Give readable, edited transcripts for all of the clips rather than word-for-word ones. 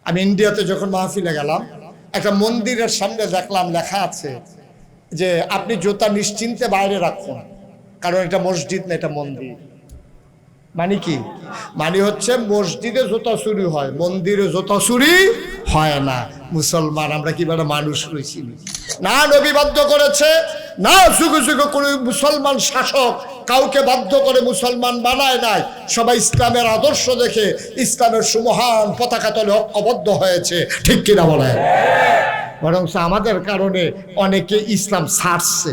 আমি ইন্ডিয়াতে যখন মাহফিলে গেলাম, একটা মন্দিরের সামনে দেখলাম লেখা আছে যে আপনি জুতা নিশ্চিন্তে বাইরে রাখুন, কারণ এটা মসজিদ না, এটা মন্দির। মানে কি? মানে হচ্ছে মসজিদে জুতা চুরি হয়, মন্দিরে জুতা চুরি হয় না। মুসলমান আমরা কি বেটা মানুষ রয়েছি না? নবী বাধ্য করেছে না, যুগে যুগে কোনো মুসলমান শাসক কাউকে বাধ্য করে মুসলমান বানায় নাই। সবাই ইসলামের আদর্শ দেখে ইসলামের সুমহান পতাকা তলে ঐক্যবদ্ধ হয়েছে, ঠিক কিনা বলেন? বরং আমাদের কারণে অনেকে ইসলাম ছাড়ছে।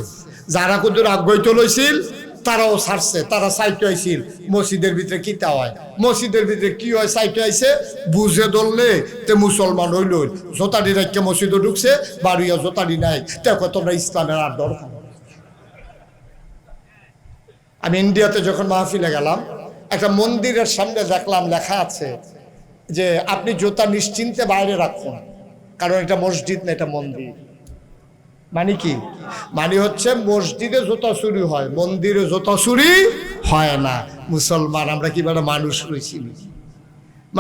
যারা কুদুর আগ্রহ লইছিল তারাও ছাড়ছে, তারা সাইটে আইছিল। মসজিদের ভিতরে কি তা হয়? মসজিদের ভিতরে কি হয়? সাইটে আইছে, বুঝে ধরলে তে মুসলমান হইল, জোতাডি রাখকে মসজিদে ঢুকছে, বাড়িয়া জোতাডি নাই, দেখো তোমরা ইসলামের আর দরকার। আমি ইন্ডিয়াতে যখন মাহফিলে গেলাম, একটা মন্দিরের সামনে দেখলাম লেখা আছে যে আপনি জুতা নিশ্চিন্তে বাইরে রাখুন, কারণ এটা মসজিদ না, এটা মন্দির। মানে কি? মানে হচ্ছে মসজিদে জুতা চুরি হয়, মন্দিরে জুতা চুরি হয় না। মুসলমান আমরা কি বেটা মানুষ রয়েছি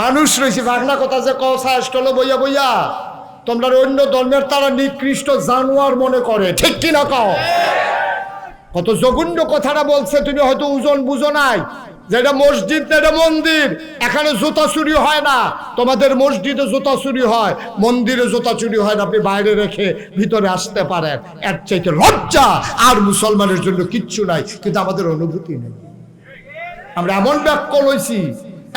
মানুষ রয়েছি। বাংলা কথা যে কথা আসলো বইয়া বইয়া তোমরা অন্য ধর্মের তারা নিকৃষ্ট জানোয়ার মনে করে, ঠিক কিনা কও? কত জঘন্য কথাটা বলছে, তুমি হয়তো ওজন বুঝো নাই যে এটা মসজিদ না, এটা মন্দির। এখানে জুতা চুরি হয় না। তোমাদের মসজিদে জুতা চুরি হয়, মন্দিরে জুতা চুরি হয় না। আপনি বাইরে রেখে ভিতরে আসতে পারেন, এর চাইতে লজ্জা আর মুসলমানের জন্য কিচ্ছু নাই। কিন্তু আমাদের অনুভূতি নেই। আমরা এমন বাক্য লইছি,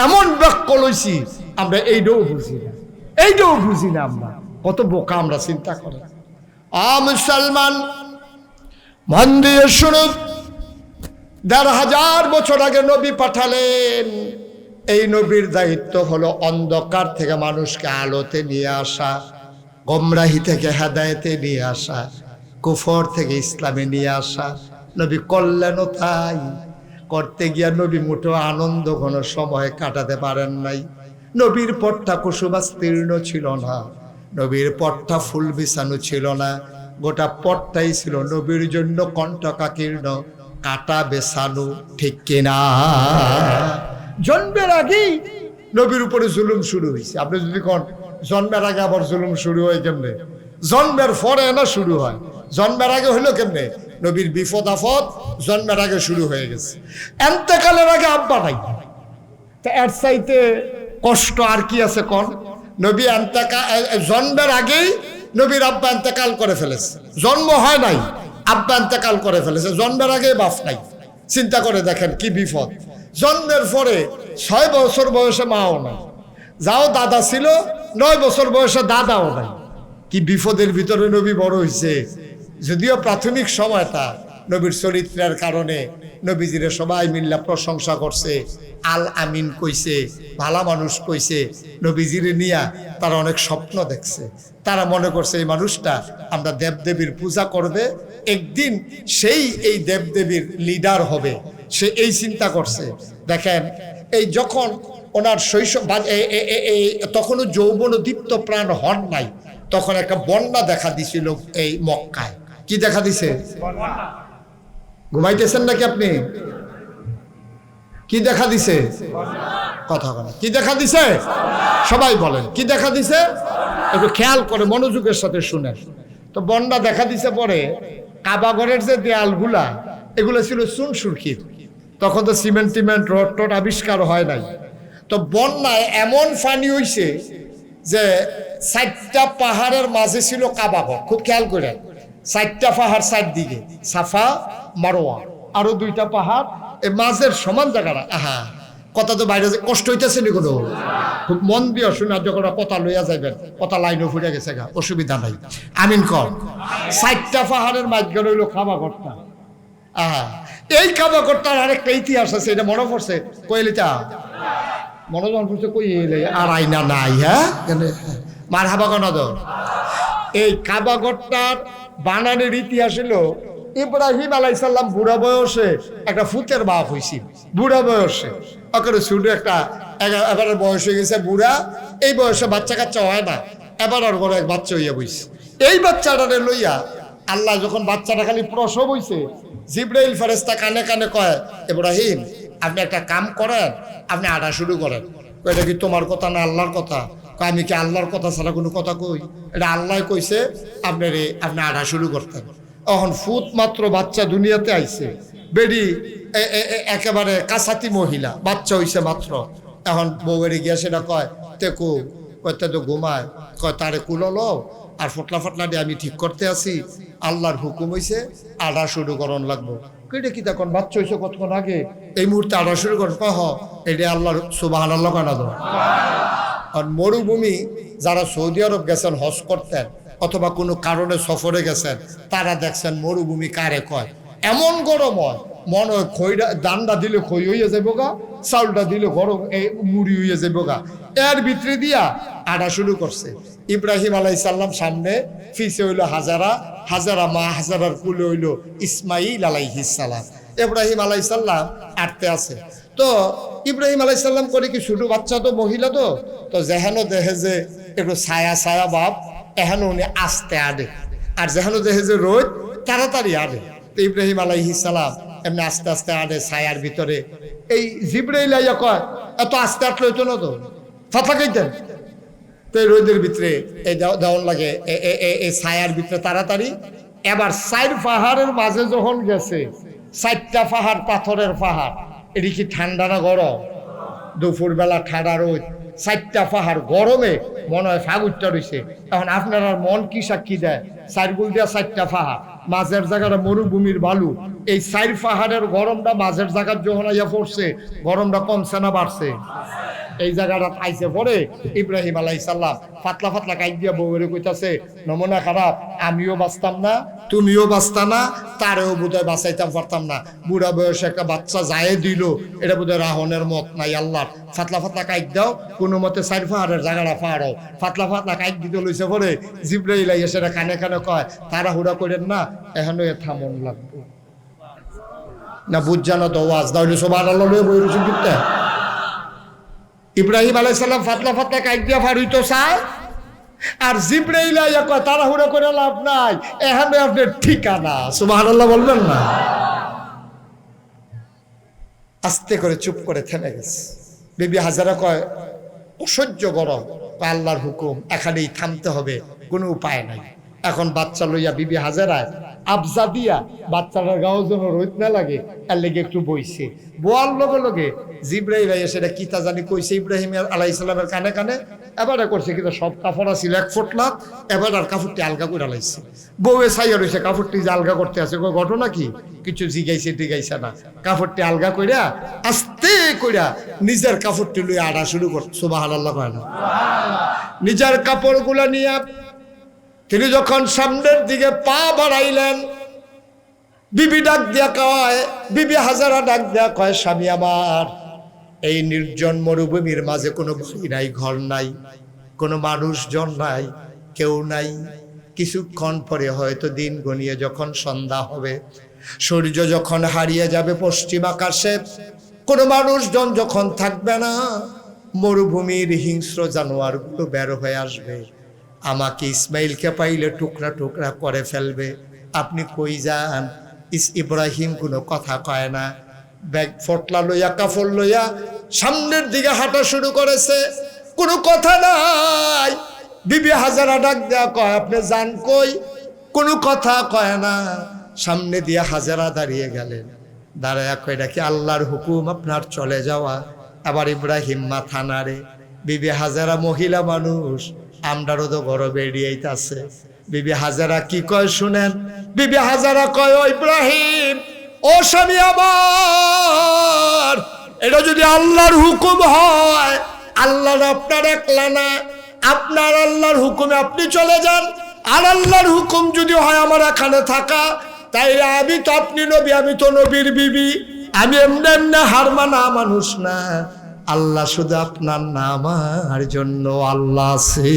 এমন বাক্য লইছি, আমরা এইটাও বুঝি না, এইটাও বুঝি না। আমরা কত বোকা আমরা, চিন্তা করি। মুসলমান মন দিয়ে শুনুন, ১,৫০০ বছর আগে নবী পাঠালেন। এই নবীর দায়িত্ব হলো অন্ধকার থেকে মানুষকে আলোতে নিয়ে আসা, গোমরাহি থেকে হেদায়েতে নিয়ে আসা, কুফর থেকে ইসলামে নিয়ে আসা। নবী করলেনও তাই। করতে গিয়া নবী মোটেও আনন্দ ঘন সময় কাটাতে পারেন নাই। নবীর পথটা কুসুমাস্তীর্ণ ছিল না, নবীর পথটা ফুল বিছানো ছিল না। গোটা পথটাই ছিল নবীর জন্য কণ্টকাকীর্ণ, কাটা বেছানো, ঠিক কিনা? জন্মের আগেই নবীর উপরে জুলুম শুরু হয়েছে। আপনি যদি কোন জন্মের আগে আবার জুলুম শুরু হয় কেমনে? জন্মের পরে না শুরু হয়, জন্মের আগে হইলো কেমনে? নবীর বিপদ আপদ জন্মের আগে শুরু হয়ে গেছে। এন্তেকালের আগে আব্বা নাই, তা এর চাইতে কষ্ট আর কি আছে কোন? নবী জন্মের আগেই নবীর আব্বা এন্তেকাল করে ফেলেছে। জন্ম হয় নাই, আব্বা এন্তেকাল করে ফেলেছে। জন্মের আগে বাপ নাই। চিন্তা করে দেখেন কি বিপদ। জন্মের পরে 6 বছর বয়সে মাও নাই, যাও দাদা ছিল 9 বছর বয়সে দাদাও নাই। কি বিপদের ভিতরে নবী বড় হয়েছে। যদিও প্রাথমিক সময়টা নবীর চরিত্রের কারণে নবীজিরে সবাই মিল্লা প্রশংসা করছে, আল আমিন কইছে, ভালা মানুষ কইছে। নবীজিরে নিয়া তারা অনেক স্বপ্ন দেখছে। তারা মনে করছে এই মানুষটা আমরা দেবদেবীর পূজা করবে, একদিন সেই এই দেবদেবীর লিডার হবে, সে এই চিন্তা করছে। দেখেন, এই যখন ওনার শৈশব, তখনও যৌবন দীপ্ত প্রাণ হন নাই, তখন একটা বন্যা দেখা দিছিল এই মক্কায়। কি দেখা দিছে? ঘুমাইতেছেন নাকি আপনি? কি দেখা দিছে? কথা বলে কি দেখা দিছে? সবাই বলেন কি দেখা দিছে? একটু খেয়াল করে মনোযোগের সাথে শুনেন। তো বন্যা দেখা দিছে পরে কাবাঘরের যে দেয়ালগুলা, এগুলো ছিল চুন সুরকির। তখন তো সিমেন্ট টিমেন্ট রড টড আবিষ্কার হয় নাই। তো বন্যায় এমন পানি হইছে যে 4টা পাহাড়ের মাঝে ছিল কাবাঘর। খুব খেয়াল করে, 4টা পাহাড় 4 দিকে, সাফা মারোয়া, আরো 2টা পাহাড়, এই মাঝের সমান জায়গাটা। আহা, কথা তো বাইরে কষ্ট হইতেছে নি কোনো? খুব মন দিয়ে শুনে, যখন কথা লইয়া যাইবেন, কথা লাইনও ফুটে গেছে গা, অসুবিধা নাই। আমিন কর। 4টা পাহাড়ের মাঝখানে হইলো কাবাঘরটা। আহা, এই কাবাঘরটার আরেকটা ইতিহাস আছে, এটা মনে পড়ছে। কইলিটা মনোজন পড়ছে, কই এলে আর আইনা নাই। হ্যাঁ, মার হাবা গণাদর। এই কাবাঘরটার বানানের ইতিহাস হলো, ইব্রাহিম আলাইহিস সালাম বুড়া বয়সে একটা ফুতের বাপ হয়েছিল। বুড়া বয়সে ওকে শুধু একটা এবারে বয়স হয়ে গেছে বুড়া, এই বয়সে বাচ্চা কাচ্চা হয় না, এবার ওর ঘরে এক বাচ্চা হইয়া বইছে। এই বাচ্চাটারে লইয়া আল্লাহ যখন বাচ্চাটা খালি প্রসব হইছে, জিবরাইল ফেরেশতা কানে কানে কয়, ইব্রাহিম আপনি একটা কাম করেন, আপনি আটা শুরু করেন। এটা কি তোমার কথা না আল্লাহর কথা? আমি কি আল্লাহর কথা ছাড়া কোনো কথা কই? এটা আল্লাহ কইছে আপনি আড়া শুরু করতেন। এখন ফুট মাত্র বাচ্চা দুনিয়াতে আইছে, বেডি একেবারে কাছাতি মহিলা, বাচ্চা হইছে মাত্র। এখন বউয়ের গিয়া সেটা কয় তেকু কয়তে তো ঘুমায়, কয় তারে কুলো লো আর ফটলা ফটলা দিয়ে আমি ঠিক করতে আসি, আল্লাহর হুকুম হইছে আড়া শুরু করন লাগবো। কেটে কি তখন বাচ্চা হইছে কতক্ষণ আগে, এই মুহূর্তে আড়া শুরু করেন, কহ এটা আল্লাহর সুবহানাল্লাহ কানা দো। আর মরুভূমি যারা সৌদি আরব গেছেন হজ করতেন অথবা কোনো কারণে সফরে গেছেন, তারা দেখছেন মরুভূমি কারে কয়। এমন গরম হয় মনে হয় খইটা দানটা দিলে খই হইয়া যাইব গা, চাউলটা দিলে গরম এই মুড়ি হইয়া যাইব গা। এর ভিতরে দিয়া আড়া শুরু করছে। ইব্রাহিম আলাইহিস সালাম সামনে, ফিসে হইল হাজারা, হাজারা মা, হাজারার কুলে হইল ইসমাইল আলাইহিস সালাম। ইব্রাহিম আলাইহিস সালাম আটতে আছে। তো ইব্রাহিম আলাইহিস সালাম করে কি ছোট বাচ্চা, তো মহিলা, তো যেহেন দেখে যে একটু ছায়া ছায়া ভাব, এহেন উনি আস্তে আডে, আর যেহেন দেখে যে রোদ তাড়াতাড়ি আডে। তো ইব্রাহিম আলাইহিস সালাম এমনি আস্তে আস্তে আডে ছায়ার ভিতরে। এই জিবরাইল আইয়া কয় এত আস্তে আটলে হইতো না, তো ফাঁকা খাইতেন। তো এই রোদের ভিতরে এই দেওয়ান লাগে এই ছায়ার ভিতরে তাড়াতাড়ি। এবার 4 পাহাড়ের মাঝে যখন গেছে, 4টা পাহাড় পাথরের পাহাড়, এটি কি ঠান্ডা না গরম? দুপুর বেলা ঠান্ডা রোদ, 4টা পাহাড় গরমে মনে হয় ফাগুরটা রয়েছে। এখন আপনারা মন কি সাক্ষী দেয়? 4 গুল দিয়া 4টা পাহাড়, মাঝের জায়গাটা মরুভূমির বালু। এই 4 পাহাড়ের গরমটা মাঝের জায়গার যখন আইয়া পড়ছে, গরমটা কমছে না বাড়ছে? এই জায়গাটা আইসে পরে ইব্রাহিম আলাইহিস সালাম ফাতলা ফাতলা কাইট দিয়া বউরে কইতাছে, নমুনা খারাপ, আমিও বাঁচতাম না, তুমিও বাঁচতা না, তারেও বোধহয় বাঁচাইতাম পারতাম না। বুড়া বয়সে একটা বাচ্চা যায় দিল, এটা বোধহয় রাহনের মত নাই আল্লাহর। ফাতলা ফাতলা কাইট দাও, কোনো মতে 4 পাহাড়ের জায়গাটা পাহাড়ও ফাতলা ফাতলা কাইট দিতে লইছে পরে জিবরাইল আইয়া সেটা কানে কানে কয়, তাড়াহুড়া করেন না, এখনো এ থামন লাগবে না, বুঝজানো তো ওয়াজ দাউলি সুবহানাল্লাহ লয়ে বই রসুন কিনতে। ইব্রাহিম আলাইহিস সালাম ফাতলা ফাতলা কাইট দিয়া পার হইতো চায়, আর জিবরাইল আইয়া কয় তাড়াহুড়া করে লাভ নাই, এখানে আপনার ঠিকানা। সুবহানাল্লাহ বলবেন না? আস্তে করে চুপ করে থেমে গেছে। বিবি হাজারা কয় অসহ্য গরম, আল্লাহর হুকুম, এখানেই থামতে হবে, কোনো উপায় নাই। এখন বাচ্চা লইয়া বিবি হাজারায় আবজা দিয়া বাচ্চাটার গাও যেন রোদ না লাগে এর লেগে একটু বইছে। বোয়ার লগে লগে জিবরাইল আইয়া সেটা কিতা জানি কইছে ইব্রাহিম আলাইহিস সালামের কানে কানে। এবারে করছে কিন্তু সব কাপড় ছিল 1 ফুটলা, এবার আর কাপড়টি আলগা করে লাইছে। বউয়ে ছাইয়া রয়েছে কাপড়টি যে আলগা করতে আছে, ঘটনা কি? কিছু জিগাইছে টিগাইছে না, কাপড়টি আলগা কইরা আস্তে কইরা নিজের কাপড়টি লইয়া আড়া শুরু করছে। সুবহানাল্লাহ কয় না? নিজের কাপড়গুলা নিয়ে তিনি যখন সামনের দিকে পা বাড়াইলেন, বিবি ডাক দিয়া কয়, বিবি হাজারা ডাক দিয়া কয়, স্বামী আমার, এই নির্জন মরুভূমির মাঝে কোনো বাড়ি নাই, ঘর নাই, কোনো মানুষজন নাই, কেউ নাই। কিছুক্ষণ পরে হয়তো দিন গনিয়ে যখন সন্ধ্যা হবে, সূর্য যখন হারিয়ে যাবে পশ্চিম আকাশে, কোনো মানুষজন যখন থাকবে না, মরুভূমির হিংস্র জানোয়ারগুলো বের হয়ে আসবে, আমাকে ইসমাইলকে পাইলে টুকরা টুকরা করে ফেলবে। আপনি কই যান? ইব্রাহিম কোনো কথা কয় না, ব্যাগ ফটলা লইয়া কাপড় লইয়া সামনের দিকে হাঁটা শুরু করেছে, কোনো কথা নাই। বিবি হাজারা ডাক দেয়া কয়, আপনি যান কই? কোনো কথা কয় না। সামনে দিয়ে হাজারা দাঁড়িয়ে গেলেন, দাঁড়ায় কয়, এটা কি আল্লাহর হুকুম আপনার চলে যাওয়া? আবার ইব্রাহিম মাথা নাড়ে। বিবি হাজারা মহিলা মানুষ, আমরাও তো ঘর বেরিয়েইতাছে। বিবি হাজারা কি কয় শুনেন। বিবি হাজারা কয়, ও ইব্রাহিম, ও স্বামী আমার, এটা যদি আল্লাহর হুকুম হয়, আল্লাহর আপনার একলা না, আপনার আল্লাহর হুকুমে আপনি চলে যান। আর আল্লাহর হুকুম যদি হয় আমার এখানে থাকা, তাই আমি তো আপনি নবী, আমি তো নবীর বিবি, আমি এমনি এমনি হার মানা মানুষ না। আল্লাহ শুধু আপনার নাম, আর জন্য আল্লাহ আছে।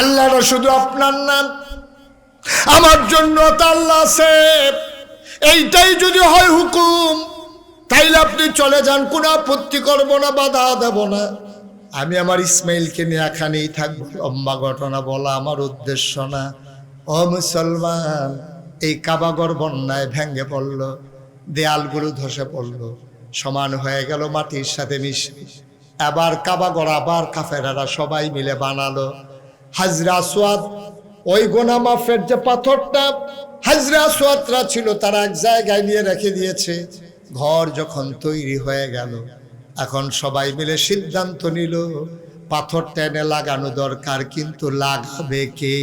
আল্লাহর শুধু আপনার নাম, আমার জন্য তো আল্লাহ আছে। এইটাই যদি হয় হুকুম, তাইলে আপনি চলে যান, কোনো আপত্তি করবো না, বাধা দেব না। আমি আমার ইসমাইলকে নিয়ে এখানেই থাকবো। লম্বা ঘটনা বলা আমার উদ্দেশ্য না। ও মুসলমান, এই কাবাগর বন্যায় ভেঙে পড়ল, দেয়ালগুলো ধসে পড়ল, সমান হয়ে গেল মাটির সাথে মিশে। এবার কাবা ঘর আবার কাফেরারা সবাই মিলে বানালো। হাজরা আসওয়াদ, ওই গোনা মাফের যে পাথরটা হাজরা আসওয়াদরা ছিল তারা এক জায়গায় নিয়ে রেখে দিয়েছে। ঘর যখন তৈরি হয়ে গেল, এখন সবাই মিলে সিদ্ধান্ত নিল পাথর টেনে লাগানো দরকার, কিন্তু লাগাবে কে?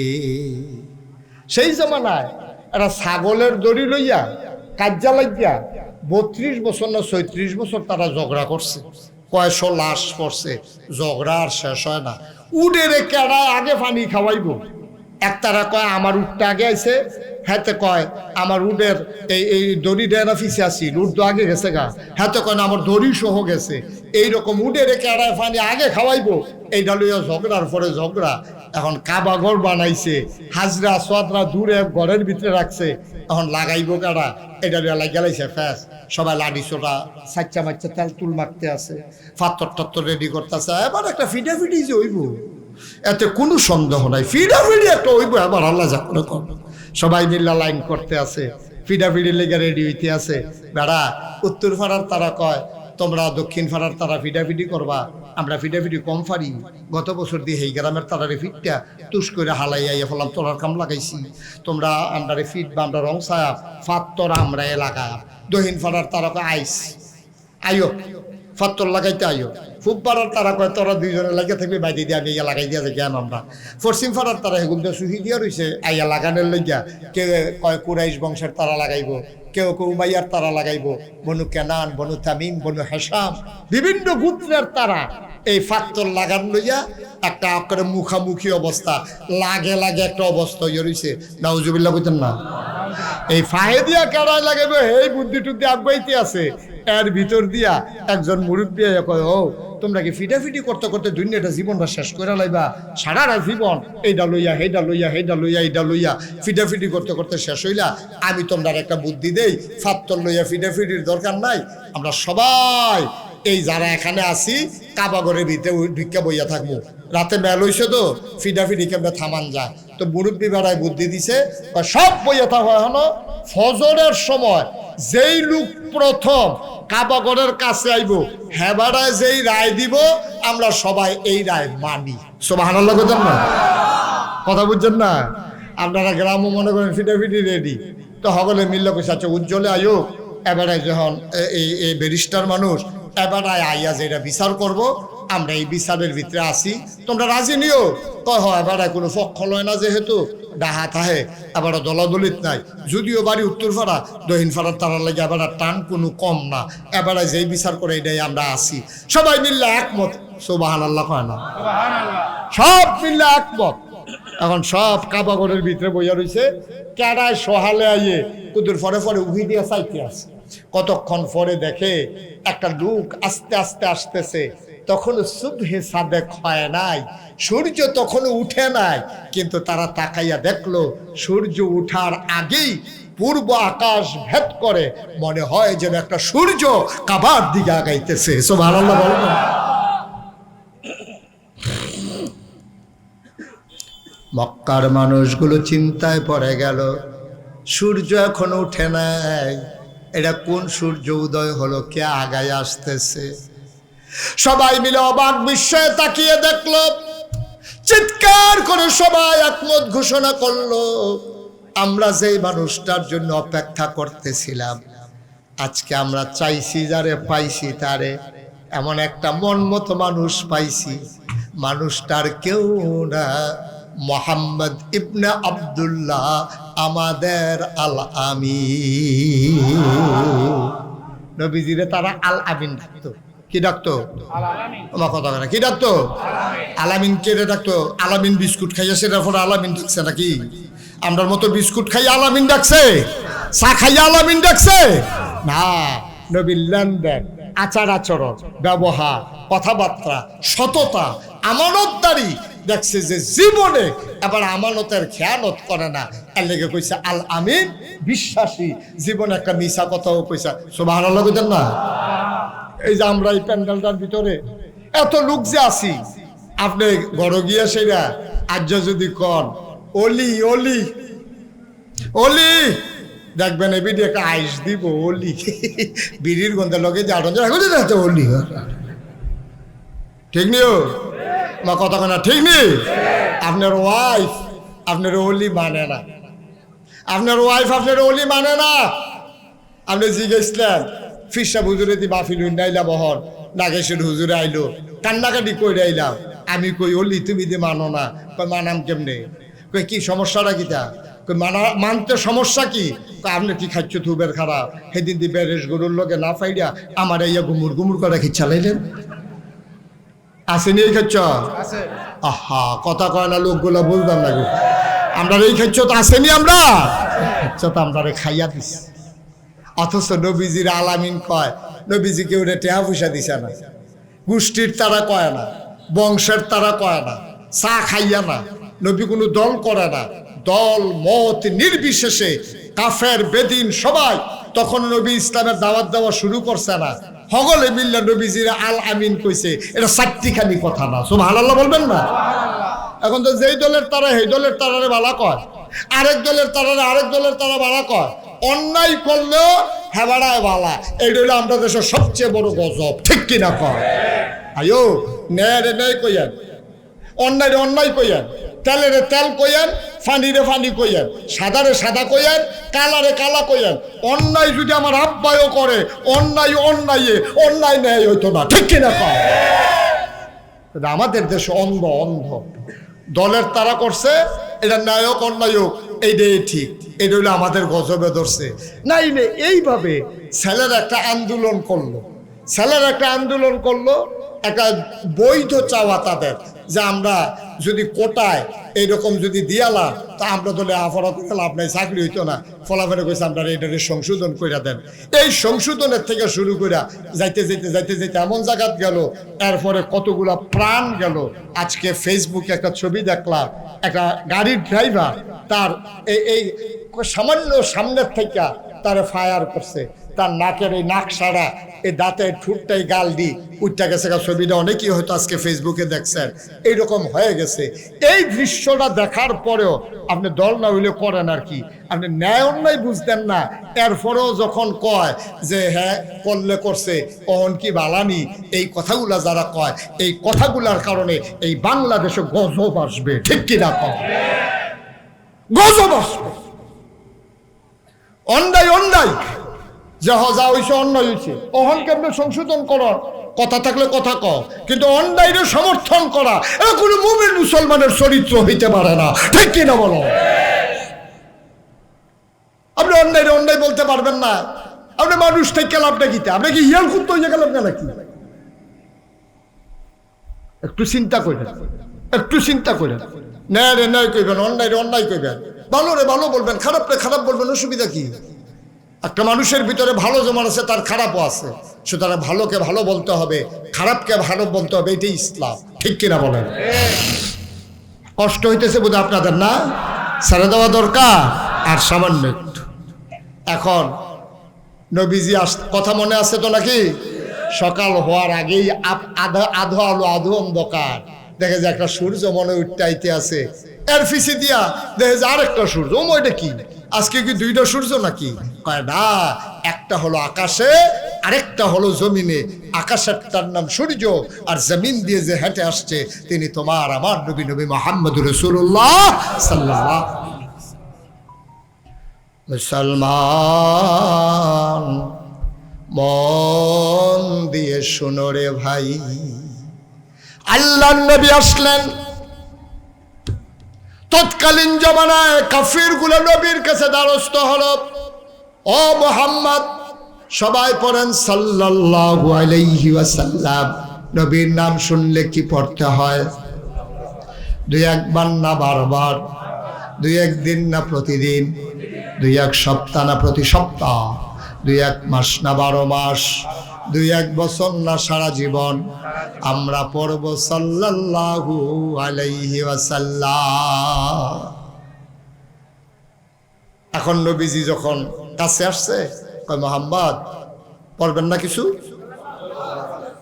সেই জমানায় এরা ছাগলের দড়ি লইয়া কাজ্জা লাগিয়া 32 বছর না 36 বছর তারা ঝগড়া করছে। কয়শো লাশ পড়ছে, ঝগড়া আর শেষ হয় না। উডে রে কেডা আগে পানি খাওয়াইব? একতারা কয় আমার উটটা আগে আইছে, হাতে কয় আমার উডের এই দড়ি ডেনা ফিসে আসি, উড তো আগে গেছে গা, হাতে কয় না আমার দড়ি সহ গেছে। এইরকম উডে রে কেডায় পানি আগে খাওয়াইবো, এইটা লইয়া ঝগড়ার পরে ঝগড়া। এখন কাবা ঘর বানাইছে, হাজরা আসওয়াদরা দূরে ঘরের ভিতরে রাখছে, এখন লাগাইবো কারা? এটা লইয়া লাগাইছে ফ্যাস। সবাই লাডি ছোটা সাচ্চা মাচ্চা তেল তুল মারতে আছে, পাত্তর টাত্তর রেডি করতেছে। এবার একটা ফিডাফিডি যে হইব, এতে কোনো সন্দেহ নাই, ফিডাফিডি একটা হইব। এবার আল্লাহ যা করে কর, সবাই মিল্লা লাইন করতে আছে, ফিডাফিডি লেগে রেডি হইতে আছে। বেড়া উত্তর ফাড়ার তারা কয় তোমরা দক্ষিণ ফাড়ার তারা ফিডাফিডি করবা, আমরা ফিডাফিডি কম ফারি। গত বছর দিয়ে এই গ্রামের তারারে ফিটটা তুষ করে হালাই আইয়া ফেলাম, তোরার কাম লাগাইছি, তোমরা আন্ডারে ফিট বা আমরা রং সাপ ফাত্তর আমরা এলাকা। দক্ষিণ ফাড়ার তারা কয় আইস আইও ফাত্তর লাগাইতে আইও। খুব পাড়ার তারা কয় তোরা দুইজনে লাগিয়ে থাকবে, বাইরে দিয়ে আমি ইয়া লাগাই দিয়া যে জ্ঞান আমরা। পশ্চিম ফাড়ার তারা হেগুল দিয়ে সুহি দিয়া রয়েছে আইয়া লাগানোর লইয়া। কেউ কয় কুরাইশ বংশের তারা লাগাইব, কেউ কেউ উমাইয়ার তারা লাগাইব, বনু কেনান, বনু তামিম, বনু হেসাম, বিভিন্ন গোত্রের তারা এই ফাত্তর লাগান লইয়া একটা করে মুখামুখি অবস্থা, লাগে লাগে একটা অবস্থা ইয়ে রয়েছে। নাউজুবিল্লাহ কইতেন না? এই ফাহে দিয়া কেড়াই লাগাবে এই বুদ্ধি টুদ্ধি আগাইতে আছে। এর ভিতর দিয়া একজন মুরব্বী কয়, ও তোমরা কি ফিটাফিটি করতে করতে দুনিয়াটা জীবনটা শেষ করে লাইবা? সারাটা জীবন এইটা লইয়া হেইটা লইয়া হেইটা লইয়া এইটা লইয়া ফিটাফিটি করতে করতে শেষ হইলা। আমি তোমরা একটা বুদ্ধি দেই, ফাত্তর লইয়া ফিটাফিটির দরকার নাই। আমরা সবাই এই যারা এখানে আছি কাবা ঘরের ভিতরে ঢুকা বইয়া থাকবো। রাতে মেল হইছে তো ফিডাফিডি কেমনে থামান যায়। তো মুরব্বী বেড়ায় বুদ্ধি দিছে, সব বইয়া থাকা হলো ফজরের সময় যেই লোক প্রথম কাবা ঘরের কাছে আইব হেবাড়ায় যেই রায় দিব আমরা সবাই এই রায় মানি। সুবহানাল্লাহ বলেন না? কথা বুঝছেন না? আপনারা গ্রামও মনে করেন ফিডাফিডি রেডি, তো সকলে মিললে কইছে আচ্ছা উজ্জ্বলে আয়ো। এবারে যখন এই ব্যারিস্টার মানুষ এবারে আইয়া যেটা বিচার করব, আমরা এই বিচারের ভিতরে আসি, তোমরা রাজি নিও। কয় হয় এবারে কোনো পক্ষ লয় না, যেহেতু ডাহা থাহে এবার দলাদলিত নাই। যদিও বাড়ি উত্তর ফাড়া দক্ষিণ ফাড়ার তারার লাগে এবার টান কোনো কম না, এবারে যেই বিচার করে এটাই আমরা আসি। সবাই মিললে একমত। সুবহানাল্লাহ কয় না? সব মিললে একমত। এখন সব কাবা ঘরের ভিতরে বইয়া রয়েছে, কেডায় সহালে আইয়ে কুদুর ফরে ফরে উঠি দিয়ে চাইতে আসে। কতক্ষণ পরে দেখে একটা লোক আস্তে আস্তে আসতেছে। তখন সুবহে সাদেক হয় নাই, সূর্য তখনও উঠে নাই, কিন্তু তারা তাকাইয়া দেখলো সূর্য উঠার আগেই পূর্ব আকাশ ভেদ করে মনে হয় যেন একটা সূর্য কাবার দিকে আগাইতেছে। সুবহানাল্লাহ বলো না? মক্কার মানুষগুলো চিন্তায় পড়ে গেল, সূর্য এখন উঠে নাই, এটা কোন সূর্য উদয় হলো, কে আগায় আসতেছে? সবাই মিলে অবাক বিস্ময়ে তাকিয়ে দেখলো, চিৎকার করে সবাই একমত ঘোষণা করলো, আমরা যেই মানুষটার জন্য অপেক্ষা করতেছিলাম, আজকে আমরা চাইছি যারে পাইছি তারে। এমন একটা মন মতো মানুষ পাইছি, মানুষটার কেউ না, মোহাম্মদ ইবনে আব্দুল্লাহ আমাদের আল আমিন। নবীজিরে তারা আল আমিন ডাকতো। কি ডাকতো? আমার কথা না, কি ডাকতো? আলামিন। কে ডাকতো? আলামিন বিস্কুট খাইয়া সেটার পরে আলামিন ডাকছে নাকি? আমরার মতো বিস্কুট খাইয়া আলামিন ডাকছে? চা খাইয়া আলামিন ডাকছে না। নবীর লেনদেন, আচার আচরণ, ব্যবহার, কথাবার্তা, সততা, আমানতদারি দেখছে যে জীবনে এবার আমানতের খেয়ানত করে না। এর লেগে কইছে আল আমিন, বিশ্বাসী। জীবনে একটা মিশা কথাও কইছে। সুবহানাল্লাহ কইতেন না? এই যে আমরা এই প্যান্ডেলটার ভিতরে এত লোক যে আছি, আপনি ঘরে গিয়া সেরা আজ যদি কন অলি অলি অলি দেখবেন এ বিডি একটা আইস দিব অলি বিড়ির গন্ধে লগে যাওয়া অলি ঠিক নিও মা কথা কেনা ঠিক নেই। আপনার ওয়াইফ আপনার অলি মানে না, আপনার ওয়াইফ আপনার অলি মানে না। আপনি জিজ্ঞেসলেন ফিরসা হুজুরে দি বাফিল নাইলা বহর নাগেশ্বর হুজুরে আইলো কান্নাকাটি কইরে আইলাম। আমি কই অলি তুমি দি মানো না। কই মানাম কেমনে? কই কি সমস্যাটা কিতা? কই মানতে সমস্যা কি? আপনি কি খাচ্ছ থুবের খারাপ? সেদিন দি বেরেস গরুর লগে না ফাইডা আমার ইয়া গুমুর গুমুর করে কি চালাইলেন? আসেনি এই খাচ্ছ? আহা কথা কয় না লোকগুলো বুঝতাম না। আমরা এই খাচ্ছ তো আসেনি, আমরা তো আমরা খাইয়া দিস। অথচ নবীজির আলামিন কয় নবীজিকে ওটা টেহা পয়সা দিছে না, গোষ্ঠীর তারা কয় না, বংশের তারা কয় না, চা খাইয়া না। নবী কোনো দল করে না, দল মত নির্বিশেষে কাফের বেদিন সবাই তখন নবী ইসলামের দাওয়াত দেওয়া শুরু করছে না, হগলে মিল্লা নবীজির আল আমিন কইছে। এটা চারটিখানি কথা না, সুবহানাল্লাহ বলবেন না? এখন তো যেই দলের তারা সেই দলের তারারে বালা কয়, আরেক দলের তারারে আরেক দলের তারা বালা কয়। অন্যায় করলেও হেবাড়ায় বালা, এইটা হলো আমরা দেশের সবচেয়ে বড় গজব, ঠিক কিনা কয়? আয়ো ন্যায় ন্যায় কইয়েন, অন্যায় অন্যায় কইয়েন, তেলেরে তেল কইয়েন, ফানিরে ফানি কইয়েন, সাদারে সাদা কইয়েন, কালারে কালা কইয়েন। অন্যায় যদি আমার আব্বায়ও করে অন্যায় অন্যায় অন্যায় ন্যায় হইতো না, ঠিক কিনা কয়? আমাদের দেশে অন্ধ অন্ধ দলের তারা করছে, এটা ন্যায়ক অন্যায়ক এইটাই ঠিক, এটা হইলো আমাদের গজবে ধরছে। নাইলে এইভাবে ছেলের একটা আন্দোলন করলো, ছেলের একটা আন্দোলন করলো, একটা বৈধ চাওয়া তাদের যে আমরা যদি কোটায় এইরকম যদি দিয়ালাম তা আমরা দলে আফারা করে লাভ নাই, চাকরি হইতো না। ফলাফলে কইছে আমরা এটাকে সংশোধন করে দেন। এই সংশোধনের থেকে শুরু করে যাইতে যাইতে যাইতে যাইতে এমন জায়গাত গেল, এরপরে কতগুলা প্রাণ গেল। আজকে ফেসবুকে একটা ছবি দেখলাম, একটা গাড়ির ড্রাইভার তার এই সামান্য সামনের থেকে তারে ফায়ার করছে, তার নাকের এই নাক সারা এই দাঁতের ঠুটটাই গাল দি উঠটা গেছে। ছবিটা অনেকেই হয়তো আজকে ফেসবুকে দেখছেন, এইরকম হয়ে গেছে। এই দৃশ্যটা দেখার পরেও আপনি দল না হইলে করেন আর কি, আপনি ন্যায় অন্যায় বুঝতেন না। এরপরেও যখন কয় যে হ্যাঁ করলে করছে অহন কি বালানি, এই কথাগুলা যারা কয়, এই কথাগুলার কারণে এই বাংলাদেশে গজব আসবে, ঠিক কিনা কয়? গজব আসবে। অন্যায় অন্যায় যে যা হয়েছে অন্যায় হয়েছে, অহন কেমনে সংশোধন করার কথা থাকলে কথা কও, কিন্তু অন্যায়ের সমর্থন করা এটা কোনো মুমিন মুসলমানের চরিত্র হইতে পারে না, ঠিক কিনা বলো? আপনি অন্যায় অন্যায় বলতে পারবেন না। আপনি মানুষ থেকে লাভটা কিতে? আপনি কি হিয়াল খুঁজতে হয়ে গেলাম না নাকি? একটু চিন্তা করেন, একটু চিন্তা করেন। ন্যায় রে ন্যায় কইবেন, অন্যায় রে অন্যায় কইবেন, ভালো রে ভালো বলবেন, খারাপ রে খারাপ বলবেন, অসুবিধা কি? একটা মানুষের ভিতরে ভালো যেমন আছে তার খারাপও আছে, সুতরাং ভালোকে ভালো বলতে হবে, খারাপকে ভালো বলতে হবে, এটাই ইসলাম, ঠিক কিনা বলেন? কষ্ট হইতেছে বোধ আপনাদের না? ছেড়ে দেওয়া দরকার আর সামান্য একটু। এখন নবীজি কথা মনে আছে তো নাকি? সকাল হওয়ার আগেই আধো আলো আধো অন্ধকার, দেখে যে একটা সূর্য মনে উঠতে আইতে আছে, এর পিছে দিয়া দেখে যে আরেকটা সূর্য। ও এটা কি? আজকে কি দুইটা সূর্য নাকি? কয় না, একটা হলো আকাশে আরেকটা হলো জমিনে। আকাশেরটার নাম সূর্য, আর জমিন দিয়ে যে হেঁটে আসছে তিনি তোমার আমার নবী, নবী মুহাম্মদুর রাসূলুল্লাহ সাল্লাল্লাহু আলাইহি ওয়াসাল্লাম। মুসলমান মন দিয়ে শুনো রে ভাই, আল্লাহর নবী আসলেন। তৎকালীন জমানায় কাফির গুলো নবীর কাছে দ্বারস্থ হলো, ও মুহাম্মদ, সবাই পড়েন সাল্লাল্লাহু আলাইহি ওয়াসাল্লাম। নবীর নাম শুনলে কি পড়তে হয়? দুই একবার না বারবার? দুই একদিন না প্রতিদিন? দুই এক সপ্তাহ না প্রতি সপ্তাহ? দুই এক মাস না 12 মাস? দুই এক বছর না সারা জীবন? আমরা পড়ব সাল্লাল্লাহু আলাইহি ওয়াসাল্লাম। এখন নবীজি যখন কাছে আসছে, কয় মুহাম্মদ পড়বেন না কিছু?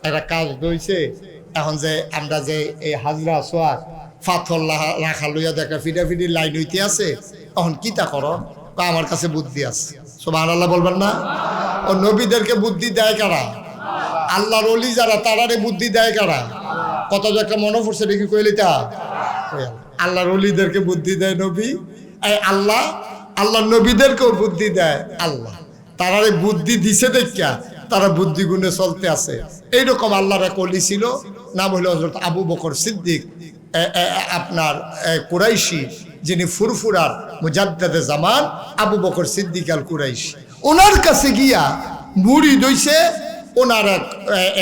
একটা কাজ দইছে। এখন যে আমরা যে এই হাজরা সোয়ার পাথর রাখা লইয়া দেখা ফিডাফিডি লাইন হইতে আছে, এখন কিতা করো? আমার কাছে বুদ্ধি আছে। সুবহানাল্লাহ বলবেন না? ও নবীদেরকে বুদ্ধি দেয় কারা? আল্লাহর ওলি যারা তারারে বুদ্ধি দেয় কারা? কত যে একটা মনে পড়ছে দেখি কইলিতা, আল্লাহর ওলিদেরকে বুদ্ধি দেয় নবী, আল্লাহ আল্লাহর নবীদেরকেও বুদ্ধি দেয় আল্লাহ। তারারে বুদ্ধি দিছে দেখা তারা বুদ্ধি গুণে চলতে আছে। এইরকম আল্লাহর এক ওলি ছিল, নাম হলো হযরত আবু বকর সিদ্দিক, আপনার কুরাইশি, যিনি ফুরফুরার মুজাদ্দেদে জামান আবু বকর সিদ্দিক আল কুরাইশি। ওনার কাছে গিয়া মুড়ি দইছে ওনার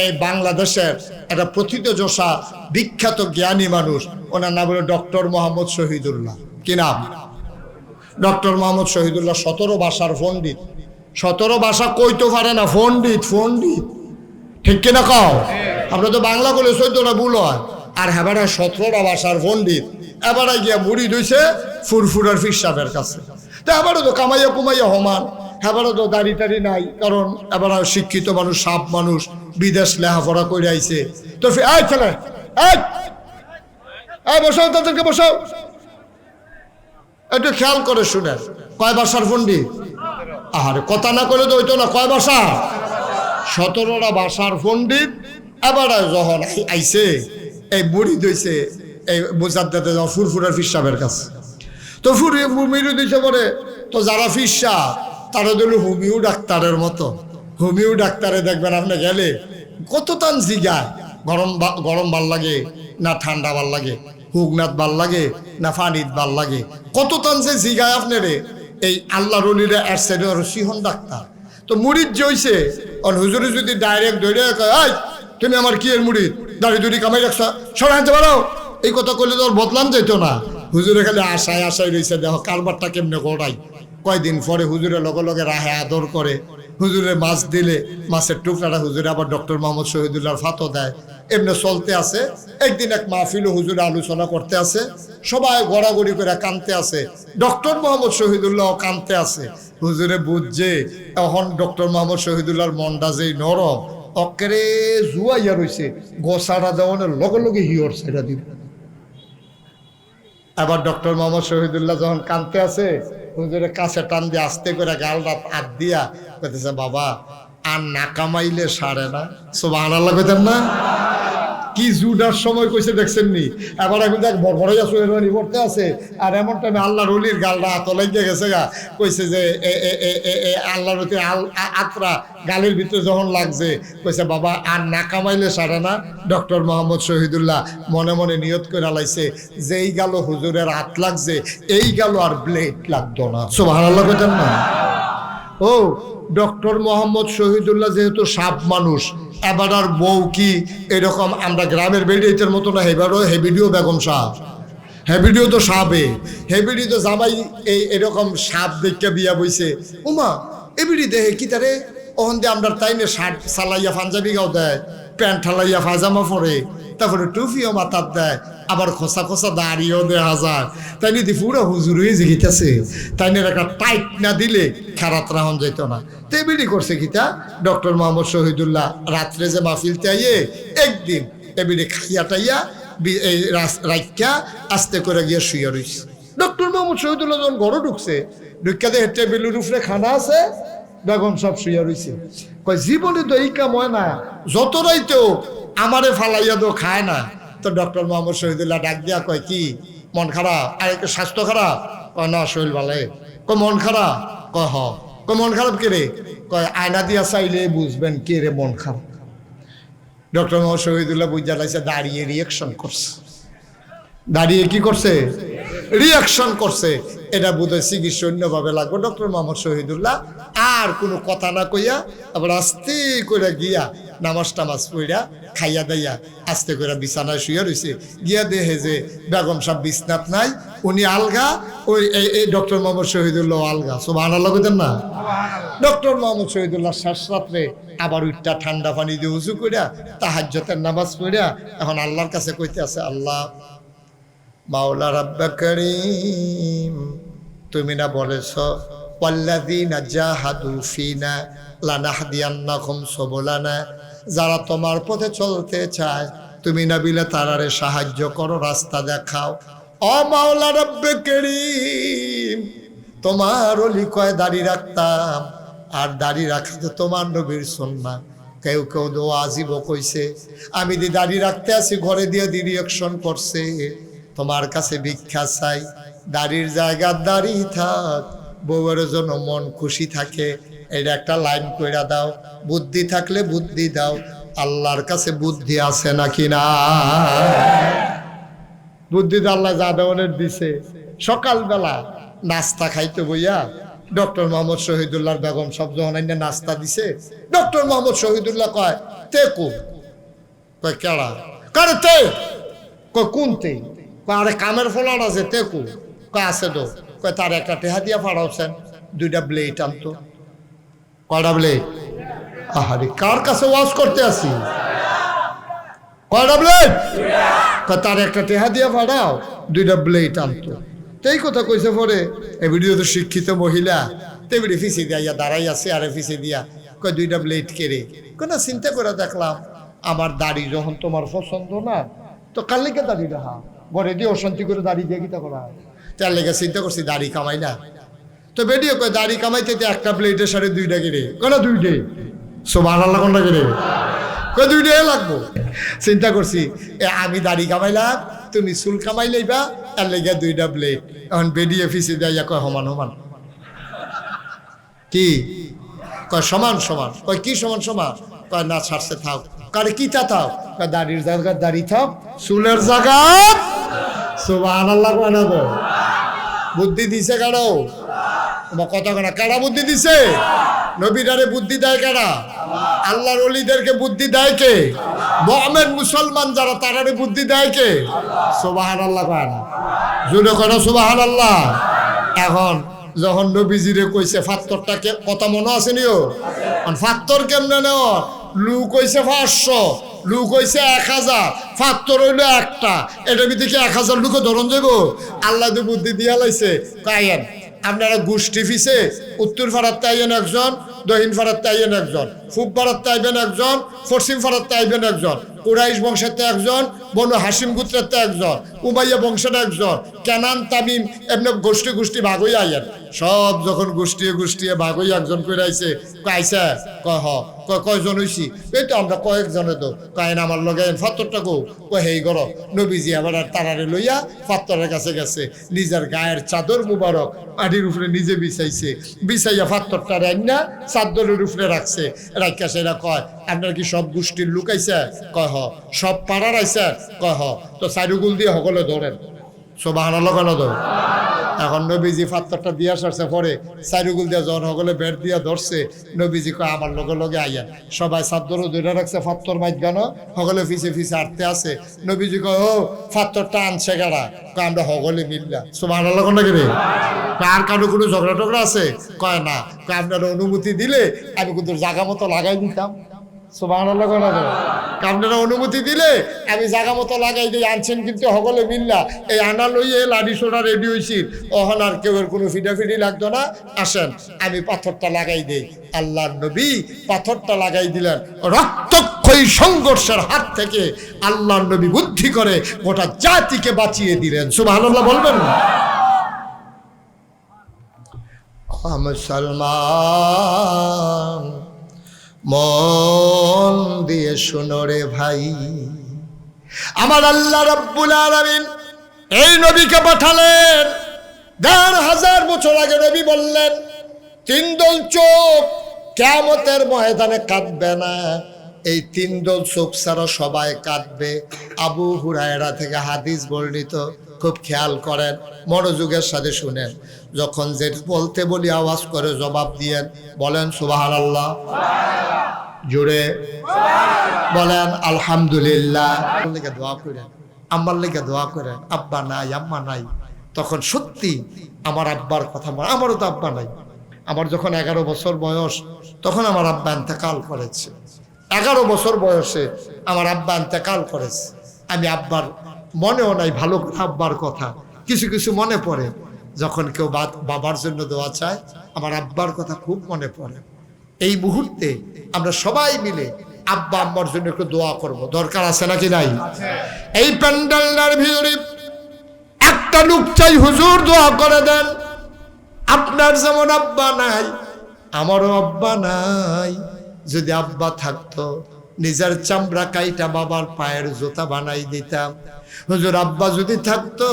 এক বাংলাদেশের একটা প্রথিতযশা বিখ্যাত জ্ঞানী মানুষ, ওনার নাম হলো ডক্টর মোহাম্মদ শহীদুল্লাহ। কি নাম? ডক্টর মোহাম্মদ শহীদুল্লাহ 17 ভাষার পণ্ডিত। 17 ভাষা কইতে পারে না, পণ্ডিত পণ্ডিত, ঠিক কিনা কও? আমরা তো বাংলা বলে 14টা ভুল হয়, আর হেবারা 17টা ভাষার পণ্ডিত। এবারে গিয়া মুড়ি দইছে ফুরফুরার ফির সাহেবের কাছে। তা এবারও তো কামাইয়া কুমাইয়া হমান, এবারও তো দাড়ি টাড়ি নাই, কারণ এবার শিক্ষিত মানুষ, সাপ মানুষ, বিদেশ লেখাপড়া করে আইছে। তো এই ছেলে, এই বসাও, তাদেরকে বসাও, একটু খেয়াল করে শুনেন। কয় ভাষার পণ্ডিত? আর কথা না করে তো হইতো না। কয় ভাষা? 17টা ভাষার পণ্ডিত। এবারে যখন আইছে এই মুড়ি দইছে এই মুজাদ্দেদে ফুরফুরার ফির সাহেবের কাছে, তো মুড়ি দইছে পরে তো যারা ফির সাহেব তারা দিল হোমিও ডাক্তারের মতো। হোমিও ডাক্তারে দেখবেন আপনি গেলে কত তান জিগায়, গরম ভাল লাগে না ঠান্ডা ভাল লাগে, হুগনাথ ভাল লাগে না ফানিত ভাল লাগে, কত তান যে জিগায় আপনারে। এই আল্লাহর ওলিরা এর সাইডে সিহন ডাক্তার। তো মুড়িদ যে হইছে, হুজুরে যদি ডাইরেক্ট ধরে কয়, এই তুমি আমার কি এর মুড়িদ, দাড়ি দুড়ি কামাই রাখছ, সবাই আনতে পারো, এই কথা কইলে তো বদলাম যেত না। হুজুরে খালি আশায় আশায় রয়েছে, দেখো কারবারটা কেমনে করাই। কয়দিন পরে হুজুরে লগে লগে রাহে আদর করে, হুজুরে মাছ দিলে মাছের টুকরাটা হুজুরে আবার ডক্টর মোহাম্মদ শহীদুল্লাহর ফাতো দেয়। এমনি চলতে আছে। একদিন এক মাহফিল হুজুরে আলোচনা করতে আছে, সবাই গড়াগড়ি করে কানতে আছে, ডক্টর মোহাম্মদ শহীদুল্লাহ কানতে আছে। হুজুরে বুঝছে এখন ডক্টর মোহাম্মদ শহীদুল্লাহর মনটা যেই নরম, অকেরে জুয়াইয়া রয়েছে, গোসাটা দেওয়ানের লগে লগে হিওর সেটা দিব। আবার ডক্টর মোহাম্মদ শহীদুল্লাহ যখন কানতে আছে, হুজুরের কাছে টান দিয়ে আস্তে করে গালটা হাত দিয়া কইতেছে, বাবা আর না কামাইলে সারে না। সুবহানাল্লাহ কইতেন না? কি জুডার সময় কইছে দেখছেন নি? এবার এখন দেখ বড় পড়তে আছে, আর এমন টাইমে আল্লাহর ওলির গালটা হাত লাগিয়ে গেছে গা। কইছে যে আল্লাহর আত্রা গালের ভিতরে যখন লাগছে, কইছে বাবা আর না কামাইলে সারে না। ডক্টর মোহাম্মদ শহীদুল্লাহ মনে মনে নিয়ত করে লাইছে, যেই গেল হুজুরের হাত লাগছে, এই গেল আর ব্লেড লাগতো না। সুবহানাল্লাহ কইতেন না? ও ডক্টর মোহাম্মদ শহীদুল্লাহ যেহেতু সাপ মানুষ, এবার আর বউ কি এরকম আমরা গ্রামের বেডিয়ের মতো না, এবারও হেবিডিও বেগম সাপ, হেবিডিও তো সাপে, হেবিডি তো জামাই এরকম সাপ দেখে বিয়া বইছে। উমা এবিডি দেহে কি তারে ওখান দিয়ে আমরা তাই না শার্ট সালাইয়া পাঞ্জাবি গাও দেয়, প্যান্ট ঠালাইয়া পায়জামা পরে, তারপরে টুপিও মাথার দেয়, আবার খোসা খোসা দাড়িও দেখা যায়। তাই নিয়ে পুরো হুজুর হয়ে জিগিতেছে, তাই নিয়ে একটা টাইট না দিলে খারাপ রাহন যেত না। তেবিডি করছে কিতা ডক্টর মোহাম্মদ শহীদুল্লাহ রাত্রে যে মাহফিলতে আইয়ে একদিন এবিডি খাইয়া টাইয়া এই রাইকা আস্তে করে গিয়ে শুয়ে রইছে। ডক্টর মোহাম্মদ শহীদুল্লাহ যখন ঘরে ঢুকছে, ঢুকাতে টেবিলের উপরে খানা আছে, বেগম সব শুয়ে রইছে। কয় জীবনে তো এই কাম হয় না, যত রাইতেও আমারে ফালাইয়া তো খায় না। তো ডক্টর মোহাম্মদ শহীদুল্লাহ ডাক দিয়া কয়, কি মন খারাপ? আর একটু স্বাস্থ্য খারাপ? কয় না শরীর ভালো। কয় মন খারাপ? কয় হ। কয় মন খারাপ কে রে? কয় আয়না দিয়া চাইলে বুঝবেন কে রে মন খারাপ। ডক্টর মোহাম্মদ শহীদুল্লাহ বুঝা লাইছে, দাঁড়িয়ে রিয়াকশন করছে। দাঁড়িয়ে কি করছে? রিয়াকশন করছে। এটা বোধহয় চিকিৎসা অন্যভাবে লাগবে। ডক্টর মোহাম্মদ শহীদুল্লাহ আর কোনো কথা না কইয়া আবার আস্তে করে গিয়া নামাজ টামাজ পইরা খাইয়া দাইয়া আস্তে করে বিছানায় শুয়ে রয়েছে। গিয়া দেখে যে বেগম সাহেব বিছনাত নাই, উনি আলগা, ওই এই ডক্টর মোহাম্মদ শহীদুল্লাহ আলগা। সুবহানাল্লাহ কইতেন না? ডক্টর মোহাম্মদ শহীদুল্লাহ শেষ রাত্রে আবার উঠটা ঠান্ডা পানি দিয়ে উজু কইরা তাহাজ্জুদের নামাজ পড়িয়া এখন আল্লাহর কাছে কইতে আছে, আল্লাহ মাওলা রাব্বা করিম, তুমি না বলেছ ওয়াল্লাযীনা জাহাদু ফিনা লানাহদিয়ান্নাহুম সুবুলানা, যারা তোমার পথে চলতে চায় তুমি না বিলে তারারে সাহায্য করো, রাস্তা দেখাও। ও মাওলা রাব্বে করিম, তোমার ওলি কয় দাড়ি রাখতাম, আর দাড়ি রাখা তো তোমার নবীর সুন্নাহ। কেউ কেউ দোয়া আজিব কইছে, আমি দি দাড়ি রাখতে আসি ঘরে দিয়ে দি রিয়াকশন করছে, তোমার কাছে ভিক্ষা চাই, দাড়ির জায়গা দাড়ি থাক, বউয়ের জন্য মন খুশি থাকে, এটা একটা লাইন কইরা দাও, বুদ্ধি থাকলে বুদ্ধি দাও, আল্লাহর কাছে বুদ্ধি আছে নাকি না? বুদ্ধি তো আল্লাহ যা দেওয়ানের দিছে। সকালবেলা নাস্তা খাইতে বইয়া ডক্টর মোহাম্মদ শহীদুল্লাহর বেগম সব যখন নাস্তা দিছে, ডক্টর মোহাম্মদ শহীদুল্লাহ কয় তে কো, কয় কেড়া, কারে তে, কয় কোন তে, কয় আরে কামের ফলান আছে তে কো, কয় আছে তো, কয় তার একটা টেহা দিয়া ফাড়াওছেন, 2টা ব্লেড আনতো। কয়টা ব্লেড? আহারে কার কাছে ওয়াজ করতে আসি? কয়টা ব্লেড? কয় তার একটা টেহা দিয়া ফাড়াও, 2টা ব্লেড আনতো। এই কথা কইছে পরে এ ভিডিও তো শিক্ষিত মহিলা, তেবিড়ি ফিসে দিয়া দাঁড়াই আছে, আরে ফিসে দিয়া কয় 2টা ব্লেড কেড়ে, কোন চিন্তা করে দেখলাম আমার দাড়ি যখন তোমার পছন্দ না, তো কার লেগে দাড়ি রাখা, ঘরে দিয়ে অশান্তি করে দাড়ি দিয়ে গীতা করা, তার লেগে চিন্তা করছি দাড়ি কামাই না। তো বেডিও কয় দাড়ি কামাইতে একটা ব্লেডের সাড়ে 2টা কেড়ে, কোন 2টে, সুবহানাল্লাহ, কোনটা কেড়ে, কয় 2টাই লাগবো। চিন্তা করছি আমি দাড়ি কামাইলাম, তুমি চুল কামাই লইবা, তার লেগে 2টা ব্লেড। এখন বেডিয়ে ফিসে দেয়া কয় সমান সমান, কি কয় সমান সমান, কয় কি সমান সমান, কয় না ছাড়ছে থাক, কারে কি তা থাক, কয় দাড়ির জায়গা দাড়ি থাক, চুলের জায়গা, সুবহানাল্লাহ, কয় না তো। বুদ্ধি দিছে কারো কথা কেনা, কারা বুদ্ধি দিছে? নবীরারে বুদ্ধি দেয় কারা? আল্লাহর ওলিদেরকে বুদ্ধি দেয় কে? মুমিন মুসলমান যারা তারারে বুদ্ধি দেয় কে? সুবহানাল্লাহ, কয় না জুড়ে কয় না সুবহানাল্লাহ। এখন যখন নবীজিরে কইছে ফাত্তরটাকে, কথা মনে আছে নিও, ফাত্তর কেমনে নেও, লুক হইছে 500, লুক হইছে 1000, ফাত্তর হইলো একটা, এটা ভিতরে কি 1000 লুকে ধরন যাব? আল্লাহ তো বুদ্ধি দিয়া লাইছে, কায়েন আপনারা গোষ্ঠী ফিসে উত্তর ফারাত তাইবেন একজন, দক্ষিণ ফারাত তাইবেন একজন, পূব ফারাত তাইবেন একজন, পশ্চিম ফারাত তাইবেন একজন, কুরাইশ বংশের একজন, বনু হাসিম গোত্রের একজন, উমাইয়া বংশের একজন, কেনান তামিম, এমনি গোষ্ঠী গোষ্ঠী ভাগ হইয়া আইয়েন। সব যখন গোষ্ঠীয়ে গোষ্ঠীয়ে ভাগ হইয়া একজন করে আইছে, আইসা কয় হ, কয়জন হইছি, এই তো আমরা কয়েকজনে, তো কায়ন আমার লগে ফাত্তরটা কো, কয় হেই গর। নবীজি আবার তারারে লইয়া ফাত্তরের কাছে গেছে, নিজের গায়ের চাদর মুবারক মাটির উপরে নিজে বিছাইছে, বিছাইয়া ফাত্তরটা রান্না চাদরের উপরে রাখছে, রাখা সেটা কয় আপনার কি সব গোষ্ঠীর লোক আইছে? কয় হ। সব পাড়ার আইছে? কয় হ। তো চারুগুল দিয়ে সকলে ধরেন, সুবহানাল্লাহ, কেন ধর। এখন নবীজি ফাত্তরটা দিয়া সারছে, পরে চারুগুল দিয়া যখন সকলে বেড় দিয়া ধরছে, নবীজি কয় আমার লগে লগে আইয়া, সবাই চাদরও ধরে রাখছে, ফাত্তর মাইত গান সকলে ফিসে ফিসে আটতে আছে। নবীজি কয় ও ফাত্তরটা আনছে কারা? কয় আমরা সকলে মিললা। সুবহানাল্লাহ, কোনটা কি রে? আর কারো কোনো ঝগড়া টগড়া আছে? কয় না। কয় আপনার অনুমতি দিলে আমি কিন্তু জায়গা মতো লাগাই দিতাম। সুবহানাল্লাহ, কোন আপনারা অনুমতি দিলে আমি জায়গা মতো লাগাই দিই। আনছেন কিন্তু সকলে মিল্লা, এই আনা লইয়ে লাড়ি সোড়া রেডি হয়েছি, ওহন আর কেউ কোনো ফিডাফিডি লাগতো না, আসেন আমি পাথরটা লাগাই দেই। আল্লাহর নবী পাথরটা লাগাই দিলেন, রক্তক্ষয়ী সংঘর্ষের হাত থেকে আল্লাহর নবী বুদ্ধি করে গোটা জাতিকে বাঁচিয়ে দিলেন। সুবহানাল্লাহ বলবেন না? মুসলমান মন দিয়ে শুনো রে ভাই, আমার আল্লাহ রাব্বুল আলামিন এই নবীকে পাঠালেন। ১,৫০০ বছর আগে নবী বললেন 3 দল চোখ কিয়ামতের ময়দানে কাঁদবে না, এই 3 দল চোখ ছাড়া সবাই কাঁদবে। আবু হুরায়রা থেকে হাদিস বর্ণিত, খুব খেয়াল করেন, মনোযোগের সাথে শুনেন। যখন যে বলতে বলি আওয়াজ করে জবাব দিয়েন, বলেন সুবহানাল্লাহ, জোরে বলেন আলহামদুলিল্লাহ। দোয়া করেন, আম্মার লেগে দোয়া করেন। আব্বা নাই, আম্মা নাই, তখন সত্যি আমার আব্বার কথা, আমারও তো আব্বা নাই। আমার যখন 11 বছর বয়স, তখন আমার আব্বা ইন্তেকাল করেছে। 11 বছর বয়সে আমার আব্বা ইন্তেকাল করেছে। আমি আব্বার মনেও নাই ভালো কথা, আব্বার কথা কিছু কিছু মনে পড়ে। যখন কেউ বাবার জন্য দোয়া চায়, আমার আব্বার কথা খুব মনে পড়ে। এই মুহূর্তে আমরা সবাই মিলে আব্বা আম্মার জন্য একটু দোয়া করব, দরকার আছে নাকি নাই? এই প্যান্ডেলটার ভিতরে একটা লোক চাই, হুজুর দোয়া করে দেন, আপনার যেমন আব্বা নাই আমারও আব্বা নাই। যদি আব্বা থাকতো নিজের চামড়া কাইটা বাবার পায়ের জুতা বানাই দিতাম। হুজুর আব্বা যদি থাকতো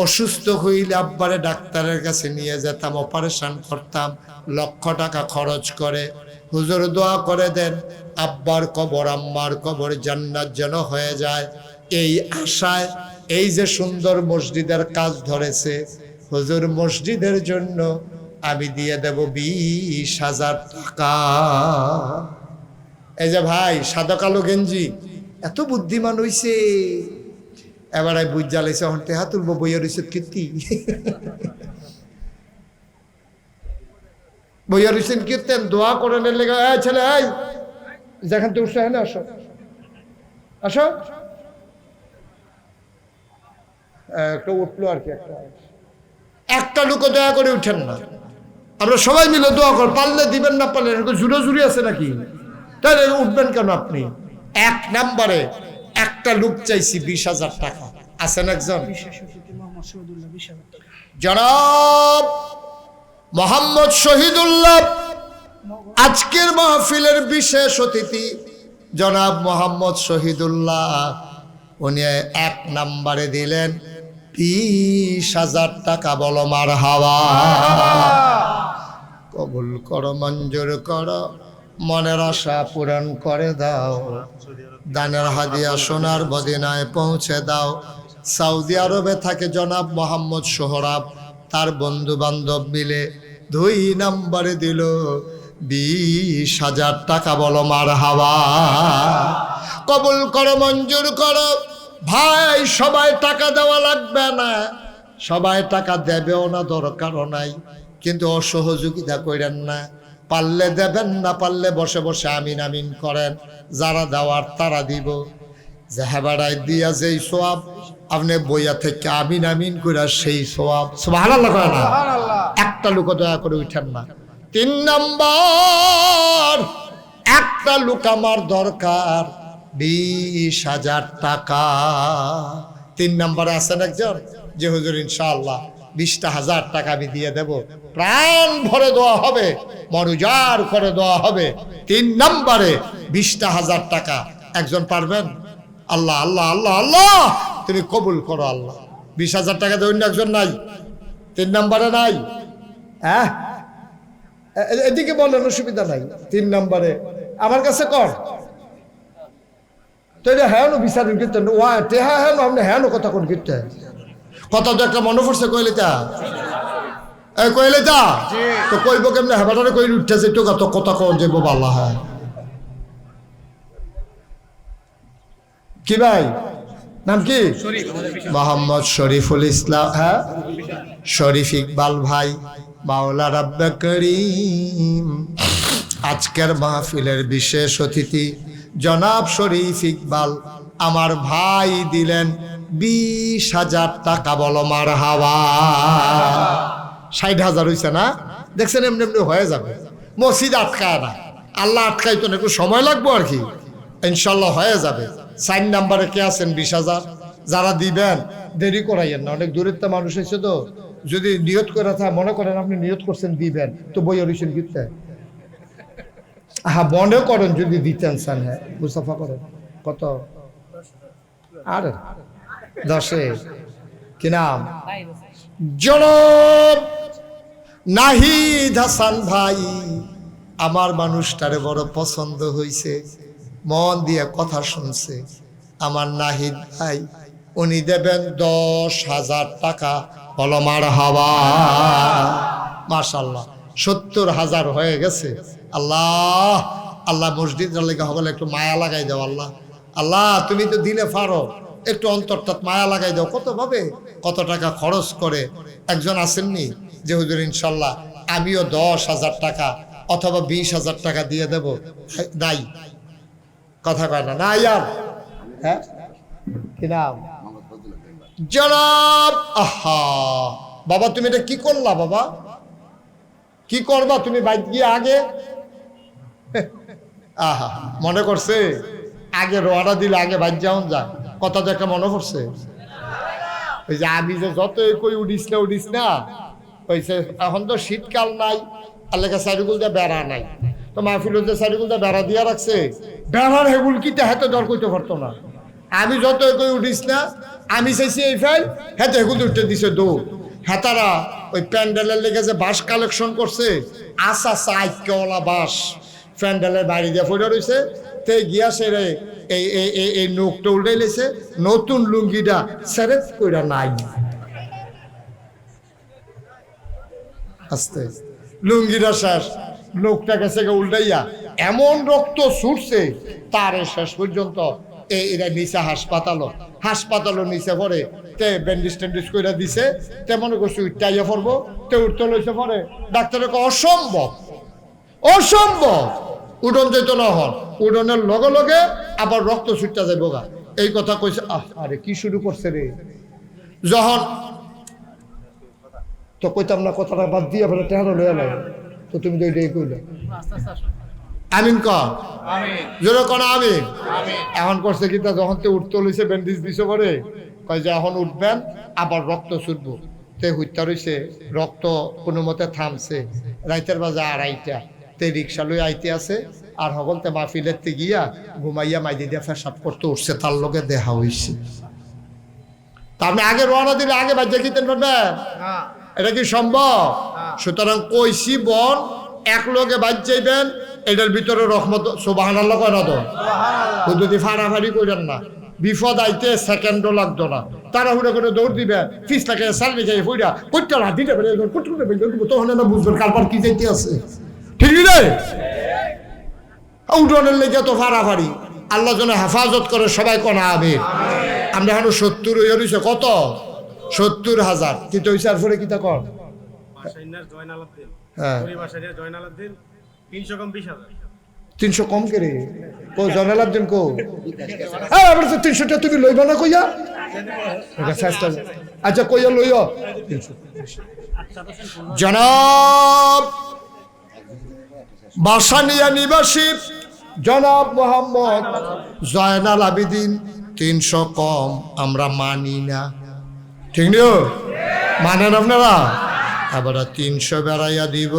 অসুস্থ হইলে আব্বারে ডাক্তারের কাছে নিয়ে যেতাম, অপারেশন করতাম, লক্ষ টাকা খরচ করে। হুজুর দোয়া করে দেন আব্বার কবর আম্মার কবর জান্নাত যেন হয়ে যায়। এই আশায় এই যে সুন্দর মসজিদের কাজ ধরেছে, হুজুর মসজিদের জন্য আমি দিয়ে দেব 20,000 টাকা। এই যে ভাই সাদা কালো গেঞ্জি এত বুদ্ধিমান হইছে, এবার বুঝ জ্বালাইছে এখন টেহা তুলবো বইয়ের রইছে কীর্তি বইয়ের রইছেন কীর্তেন দোয়া করে নিলে ছেলে এই যেখান থেকে উঠছে হ্যাঁ আসো আসো একটা উঠলো আর কি, একটা লোক দয়া করে উঠেন না। আমরা সবাই মিলে দোয়া কর, পারলে দিবেন না পারলে জুড়ে জুড়ে আছে নাকি, তাহলে উঠবেন কেন আপনি? 1 নম্বরে একটা লোক চাইছি 20,000 টাকা। আছেন একজন? জনাব মোহাম্মদ শহীদুল্লাহ আজকের মাহফিলের বিশেষ অতিথি জনাব মোহাম্মদ শহীদুল্লাহ, উনি 1 নম্বরে দিলেন 20,000 টাকা। বলো মারহাবা। কবুল করো, মঞ্জুর করো, মনের আশা পূরণ করে দাও, দানের হাদিয়া সোনার মদিনায় পৌঁছে দাও। সৌদি আরবে থাকে জনাব মোহাম্মদ সোহরাব, তার বন্ধু বান্ধব মিলে 2 নম্বরে দিল 20,000 টাকা। বলো মারহাবা। কবুল করো, মঞ্জুর করো। ভাই সবাই টাকা দেওয়া লাগবে না, সবাই টাকা দেবেও না, দরকারও নাই, কিন্তু অসহযোগিতা করেন না। পারলে দেবেন, না পারলে বসে বসে আমিন আমিন করেন, যারা দেওয়ার তারা দিব। জাহাবাড়ায় দিয়া যেই সোয়াব আপনি বইয়া থেকে আমিন আমিন করে সেই সোয়াব। সুবহানাল্লাহ কয় না? একটা লোক দয়া করে উঠেন না। 3 নম্বর একটা লোক আমার দরকার 20,000 টাকা। 3 নম্বরে আছেন একজন যে হুজুর ইনশাআল্লাহ 20,000 টাকা আমি দিয়ে দেব, প্রাণ ভরে দেওয়া হবে, মরুজার করে দেওয়া হবে। 3 নম্বরে 20,000 টাকা। একজন পারবেন? আল্লাহ আল্লাহ আল্লাহ আল্লাহ তুমি কবুল করো আল্লাহ। 20,000 টাকা দেবেন। একজন নাই? 3 নম্বরে নাই? হ্যাঁ এদিকে বলেন, অসুবিধা নাই। 3 নম্বরে আমার কাছে কর তো এটা হ্যাঁ বিচারেন কীর্তন টেহা হ্যাঁ আপনি হ্যাঁ কথা কোন কীর্তন কথা তো একটা মনে পড়ছে কইলে তা কইলে তা তো কইব কেমনে হেবাটারে কই উঠতেছে তো কত কথা কন যাবো বাল্লা। হ্যাঁ কি ভাই নাম কি? মোহাম্মদ শরীফুল ইসলাম। হ্যাঁ শরীফ ইকবাল ভাই, মাওলা রাব্বে করিম আজকের মাহফিলের বিশেষ অতিথি জনাব শরীফ ইকবাল আমার ভাই দিলেন 20,000 টাকা। বলো মারহাবা। 60,000 হয়েছে না? দেখছেন এমনি এমনি হয়ে যাবে। মসজিদ আটকায় না, আল্লাহ আটকাইতো না, একটু সময় লাগবো আর কি, ইনশাল্লাহ হয়ে যাবে। 4 নম্বরে কে আছেন 20,000? যারা দিবেন দেরি করাইয়েন না, অনেক দূরের তো মানুষ হয়েছে তো, যদি নিয়ত করে থাকে মনে করেন আপনি নিয়ত করছেন দিবেন তো বই অরিশন কিনতে হ্যাঁ মনে করেন যদি দিতেন চান। হ্যাঁ মুসাফা করেন কত? আর 10-এ কি নাম? জনাব নাহিদ হাসান ভাই আমার মানুষটারে বড় পছন্দ হয়েছে, মন দিয়ে কথা শুনছে। আমার নাহিদ ভাই উনি দেবেন 10,000 টাকা। বলো মারহাবা। মাশাআল্লাহ 70,000 হয়ে গেছে। আল্লাহ আল্লাহ মসজিদ লেগে হবে একটু মায়া লাগাই দাও আল্লাহ। আল্লাহ তুমি তো দিলে পারো, একটু অন্তরটা মায়া লাগাই দাও। কত ভাবে কত টাকা খরচ করে একজন আসেননি যে হুজুর ইনশাল্লাহ আমিও 10,000 টাকা অথবা 20,000 টাকা দিয়ে দেব। নাই কথা কয় না নাই আর। হ্যাঁ কি নাম? জনাব আহা বাবা তুমি এটা কি করলা বাবা? কি করবা তুমি? বাইক গিয়ে আগে আহা মনে করছে আগে রোয়াটা দিলে আগে বাইক যাওন যায়। কথা তো একটা মনে পড়ছে, ওই যে আমি যে যতই কই উঠিস না হয়েছে এখন তো শীতকাল নাই, আল্লাহকে সাইডগুল দিয়ে বেড়া নাই, তো মাহফিল যে সাইডগুল দিয়ে বেড়া দিয়া রাখছে, বেড়ার হেগুল কি হাতে দর করতে পারতো না। আমি যত কই উঠিস না, আমি চাইছি এই ফাইল হাতে হেগুল উঠতে দিছে দৌড়। হেতারা ওই প্যান্ডেলের লেগে যে বাঁশ কালেকশন করছে, আসা সাইকেওয়ালা বাঁশ প্যান্ডেলের বাইরে দিয়ে পড়ে রয়েছে, তে গিয়া সেরে এই নোকটা উল্টে লেছে, নতুন লুঙ্গিটা সেরেফ কইরা নাই, আস্তে লুঙ্গিটা শেষ, লোকটা গেছে উল্টাইয়া এমন রক্ত ছুটছে তার শেষ পর্যন্ত এরা নিচে হাসপাতালও নিচে পরে তে ব্যান্ডেজ ট্যান্ডেজ করে দিছে, তে মনে করছে উঠটাইয়া পড়বো, তে উঠতে লইছে পরে ডাক্তারের অসম্ভব উডন যেত না হন, উডনের লগে লগে আবার রক্ত ছুটটা যাইব গা, এই কথা কইছে। আরে কি শুরু করছে রে, যখন তো কইতাম না কথাটা বাদ দিয়ে ফেলে টেহানো লয়ে নাই, তো তুমি তো এইটাই কইলে আমিন কর, জোরে কোন আমিন। এখন করছে কি, যখন তে উঠতে লইছে ব্যান্ডেজ দিছে পরে কয় যে এখন উঠবেন আবার রক্ত ছুটবো, তে হইতা রইছে, রক্ত কোনো মতে থামছে, রাইতের বাজে 2:30টা, তে রিক্সা লই আইতে আছে, আর হগলতে মাহফিলের তে গিয়া ঘুমাইয়া মাইদি দিয়া পেশাব করতে উঠছে, তার লগে দেখা হইছে। তা আপনি আগে রওনা দিলে আগে বাজ্যা খেতেন পারবেন, এটা কি সম্ভব? সুতরাং কইছি বোন এক লগে বাজ যাইবেন, এটার ভিতরে রহমত সুবহানাল্লাহ কয় না, তো যদি ফাড়াফাড়ি করেন না, বিপদ আইতে সেকেন্ডও লাগতো না, তাড়াহুড়া করে দৌড় দিবে, ফিস লাগে সালমি যাই ফুইরা কইটা রাত দিতে পারে, তখন না বুঝবেন কারবার কি যাইতে আছে, ঠিক রে? উঠোনের লেগে তো ফাড়াফাড়ি, আল্লাহ যেন হেফাজত করে, সবাই কোনা আমিন। আমরা এখন 70 হয়ে রয়েছে, কত 70,000, কিন্তু ওই সার ফলে কিতা কর, হ্যাঁ 300 কম করে জয়নাল আবদিন কো, হ্যাঁ 300টা তুমি লইবা না কইয়া, আচ্ছা কইয়া লইয়া জনাব বাসানিয়া নিবাসী জনাব মোহাম্মদ জয়নাল আবেদিন 300 কম আমরা মানি না, ঠিক নিও মানেন আপনারা? আবার 300 বেড়াইয়া দিব,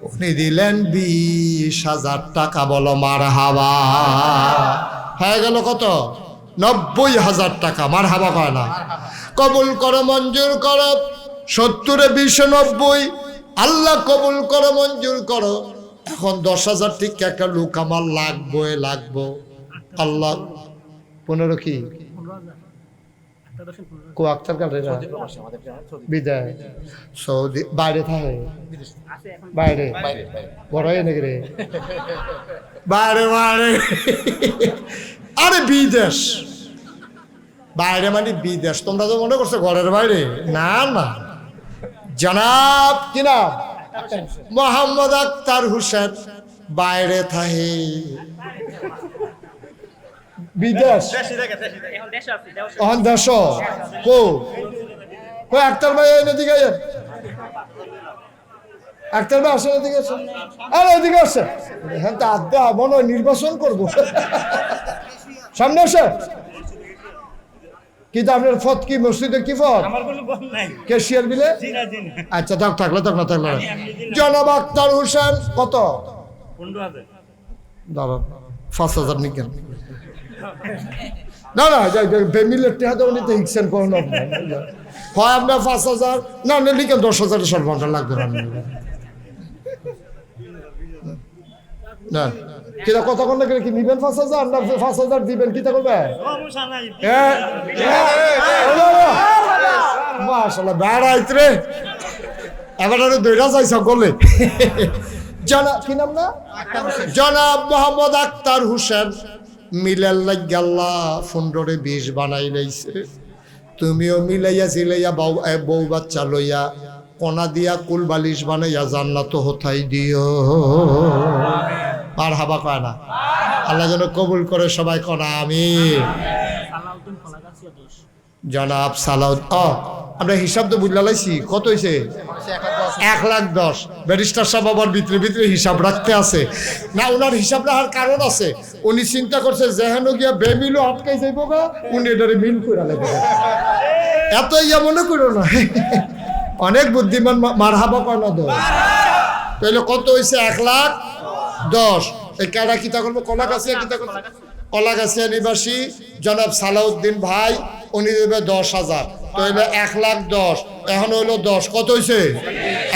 উনি দিলেন 20,000 টাকা, বলো মারহাবা। হয়ে গেল কত? 90,000 টাকা, মারহাবা কয় না? কবুল করো, মঞ্জুর করো, 70 20 90, আল্লাহ কবুল করো, মঞ্জুর করো। এখন 10,000 ঠিক একটা লোক আমার লাগবো, আল্লাহ 15 কি কো আক্তার কাটে না বিদায় সৌদি বাইরে থাকে, বাইরে বড় নাকি রে, বাইরে আরে বিদেশ, বাইরে মানে বিদেশ, তোমরা তো মনে করছো ঘরের বাইরে, না না, জনাব কি নাম মোহাম্মদ আক্তার হোসেন বাইরে থাকে, বিদেশ দেশ কো আক্তার ভাই এদিকে আক্তার ভাই আসেন, এদিকে আসেন, আরে এদিকে আসছে, হ্যাঁ তা আড্ডা মনে হয় নির্বাচন করবো, সামনে আসে। কিন্তু আপনার ফত কি মসজিদের কি ফত? কেশিয়ার বিলে? আচ্ছা থাকলে জনাব আক্তার হোসেন কত? 5,000 নিকেন না ফ্যামিলির টেহাতে উনি তো হিকছেন কোন হয় আপনার 5,000 না লিখেন 10,000 সর্বটা লাগবে না, কিনা কথা কন না, কি নিবেন 5,000 না 5,000 দিবেন, কিতা করবে? মাশাআল্লাহ বেড়াইত রে, এবার দইরা যাই সকলে। কি নাম না? জনাব মোহাম্মদ আক্তার হোসেন মিলাল লাগিয়াল্লাহ 15-20 বানাই লাইছে, তুমিও মিলাইয়া সিলাইয়া বউ বাচ্চা লইয়া কোনা দিয়া কুল বালিশ বানাইয়া জান্নাত হতাই দিও, আর হাবা কয় না, আল্লাহ যেন কবুল করে, সবাই কোনা আমিন। জনাব সালাউদ্দিন, আমরা হিসাব তো বুঝলা লাইছি, কত হয়েছে? 1,10,000। ব্যারিস্টার সাহেব আবার ভিতরে হিসাব রাখতে আছে না, ওনার হিসাব রাখার কারণ আছে, উনি চিন্তা করছে যেহেন গিয়া বেমিলও আটকাই যাইব গা, উনি এটারে মিল করে লাগবে, এত ইয়া মনে করো না, অনেক বুদ্ধিমান মারহাবা কয় না দো তাহলে কত হয়েছে 1,10,000 এই কারা কিতা করবো কলাগাছিয়া কিতা করবো কলাগাছিয়া নিবাসী জনাব সালাউদ্দিন ভাই উনি দেবে 10,000 তাহলে 1,10,000 এখন হইলো 10 কত হয়েছে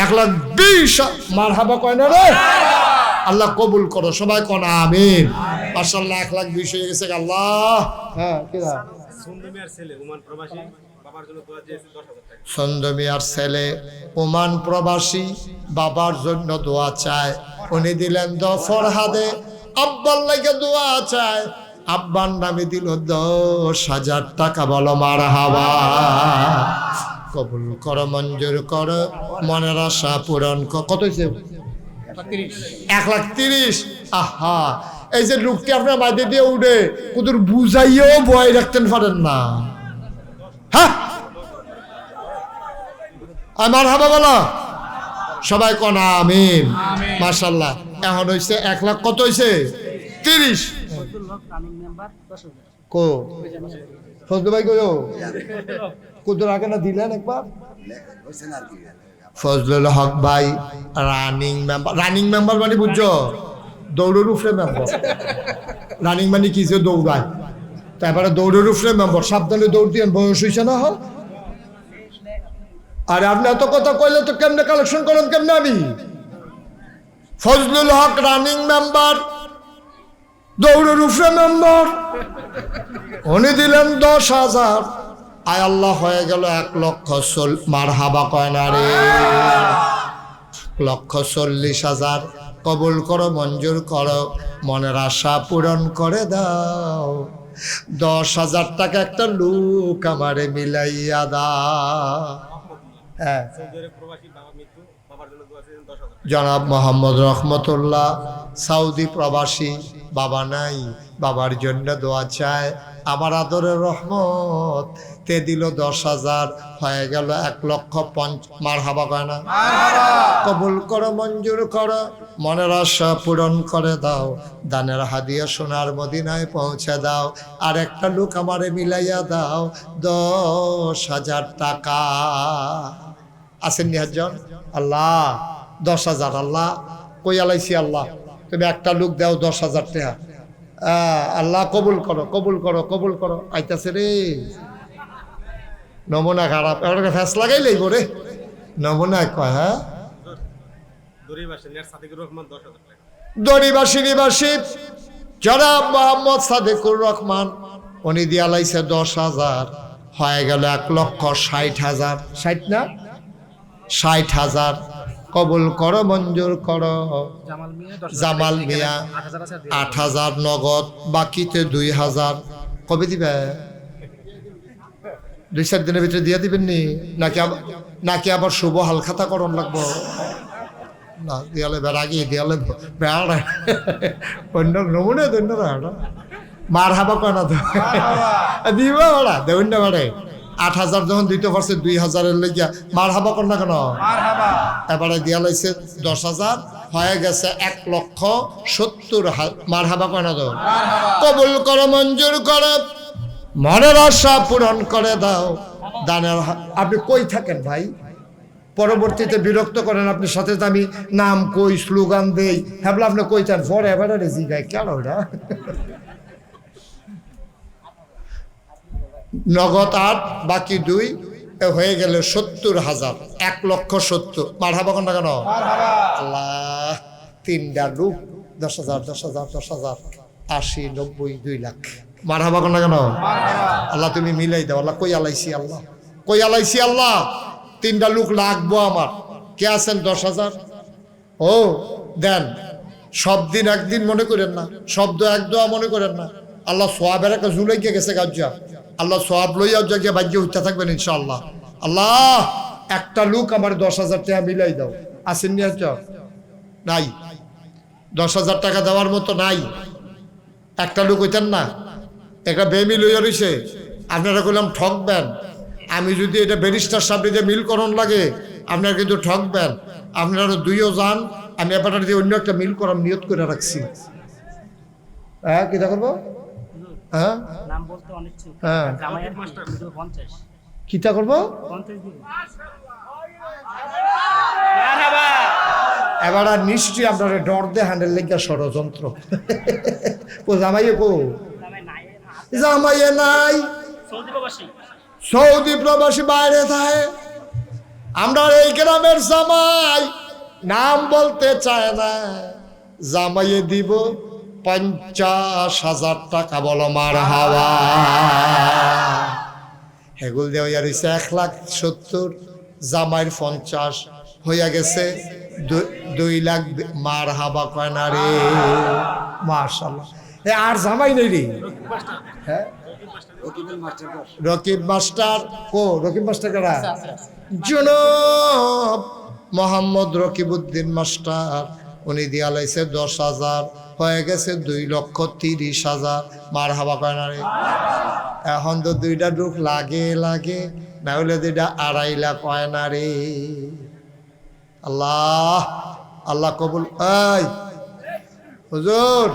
1,20,000 মারহাবা কয় না রে আল্লাহ কবুল করো সবাই কোন আমিন মাশাআল্লাহ 1,20,000 হয়ে গেছে আল্লাহ হ্যাঁ কিরা সন্দমিয়ার ছেলে ওমান প্রবাসী বাবার জন্য দোয়া চেয়েছে 10,000 টাকা সন্দমিয়ার ছেলে ওমান প্রবাসী বাবার জন্য দোয়া চায় উনি দিলেন ফরহাদে আব্বার লাগে দোয়া চায় আব্বার নামে দিল 10,000 টাকা বলো মারহাবা কবুল করো মঞ্জুর করো মনের আশা পূরণ কত হয়েছে 1,30,000 আহা এই যে লোকটি আপনার মাঝে দিয়ে উঠে কুদুর বুঝাইও ভয় রাখতেন পারেন না হ্যাঁ আমার হাবা বলো সবাই কোন আমিন মাশাআল্লাহ এখন হইছে 1,00,000 কত হইছে 30 কো ফজলু ভাই কইও কুদুর আগে না দিলেন একবার ফজলুল হক ভাই রানিং মেম্বার মানে বুঝছো দৌড়ের উপরে মেম্বার রানিং মানে কি যে দৌড়ায় তারপরে দৌড়ের উপরে মেম্বার সাবধানে দৌড় দিয়ে বয়স হয়েছে না হয় আরে আপনি এত কথা কইলে তো কেমনে কালেকশন করেন কেমনে আমি ফজলুল হক রানিং মেম্বার দৌড়ের উপরে মেম্বার উনি দিলেন 10,000 আয় আল্লাহ হয়ে গেল 1,40,000 মারহাবা কয় না রে 1,40,000 কবুল করো মঞ্জুর করো মনের আশা পূরণ করে দাও 10,000 টাকা একটা লোক আমারে মিলাইয়া দাও হ্যাঁ প্রবাসী বাবা মৃত্যু বাবার জন্য দোয়া চেয়েছেন 10,000 জনাব মোহাম্মদ রহমতুল্লাহ সৌদি প্রবাসী বাবা নাই বাবার জন্য দোয়া চায় আমার আদরের রহমত তে দিল 10,000 হয়ে গেল 1,50,000 মারহাবা কয় না কবুল করো মঞ্জুর করো মনের আশা পূরণ করে দাও দানের হাদিয়া সোনার মদিনায় পৌঁছে দাও আর একটা লোক আমারে মিলাইয়া দাও 10,000 টাকা আসেন নিহাজন আল্লাহ 10,000 আল্লাহ কই আলাইছি আল্লাহ তুমি একটা লোক দাও 10,000 টাকা আল্লাহ কবুল করো কবুল করো কবুল করো আইতাছে রে নমুনা খারাপ একটা ফ্যাস লাগাইলেই করে নমুনা কয় হ্যাঁ দরিবাসী নিয়ার সাদিকুর রহমান 10,000 টাকা দরিবাসী নিবাসী জনাব মোহাম্মদ সাদিকুর রহমান উনি দিয়া লাইছে 10,000 হয়ে গেল 1,60,000 60 না 60,000 কবুল করো মঞ্জুর করো জামাল মিয়া 8,000 নগদ বাকিতে 2,000 কবে দিবে 2-4 দিনের ভিতরে দিয়ে দিবেন নি নাকি আবার শুভ হালখাতা করণ লাগবো না দিয়ালে বেড়াগি দিয়ালে বেড়া অন্য নমুনে দৈন্য মার হাবা কনা তো দিব বেড়া দৈন্য বেড়ে 8,000 যখন দিতে পারছে 2,000-এর লেগিয়া মার হাবা কর না কেন এবারে দিয়া লাইছে 10,000 হয়ে গেছে 1,70,000 মার হাবা কনা তো কবুল করো মঞ্জুর করো মনের আশা পূরণ করে দাও দানের আপনি কই থাকেন ভাই পরবর্তীতে বিরক্ত করেন আপনি সাথে আমি নাম কই স্লোগান দেই হ্যাবলা আপনি কই চান ফর এভার জিগায় কেন ওটা নগদ 8 বাকি 2 হয়ে গেল 70,000 1,70,000 মারহাবা কোন না কেন আল্লাহ 3টা লোক 10,000 10,000 10,000 80 90 2 লাখ মারহাবা কোন না কেন আল্লাহ তুমি মিলাই দাও আল্লাহ কই আলাইছি আল্লাহ 3টা লোক লাগবো আমার কে আছেন 10,000 ও দেন সব দিন একদিন মনে করেন না শব্দ এক দোয়া মনে করেন না আল্লাহ সোয়াবের একটা জুলাইকে গেছে গাজ্জা আল্লাহ সোয়াব লইয়া গিয়ে বাজ্য হইতে থাকবেন ইনশাআল্লাহ আল্লাহ একটা লোক আমার 10,000 টাকা মিলাই দাও আসেন নি নাই 10,000 টাকা দেওয়ার মতো নাই একটা লোক হইতেন না একটা বেমি লইয়া রইছে আপনারা কইলাম ঠকবেন আমি যদি এটা ব্যারিস্টার সামনে যে মিলকরণ লাগে আপনারা কিন্তু ঠকবেন আপনারা 2ও যান আমি এবার দিয়ে অন্য একটা মিল করার নিয়ত করে রাখছি হ্যাঁ কিটা করবো হ্যাঁ নাম বলতে অনেক ছিল হ্যাঁ জামাইয়ার মাস্টার 50 কিটা করবো 50 দিব এবার আর নিশ্চয়ই আপনারা ডর দে হ্যান্ডেল লেগে ষড়যন্ত্র ও জামাইয়ে কো জামাইয়ে নাই সৌদি প্রবাসী বাইরে থাকে আমরা এই গ্রামের জামাই নাম বলতে চায় না জামাইয়ে দিব 50,000 টাকা বলো মার হাওয়া হেগুল দেওয়া হইছে 1,70,000 জামাইয়ের 50 হইয়া গেছে 2 লাখ মার হাবা কয় না রে মাশাআল্লাহ এ আর জামাই নেই রে হ্যাঁ রকিব মাস্টার কো রকিব মাস্টার কারা জনাব মোহাম্মদ রকিবউদ্দিন মাস্টার উনি দিয়া লাইছে 10,000 হয়ে গেছে 2,30,000 মার হাবা কয় না রে এখন তো 2টা ডুক লাগে না হলে 2টা 2.5 লাখ কয় না রে আল্লাহ আল্লাহ কবুল এই হুজুর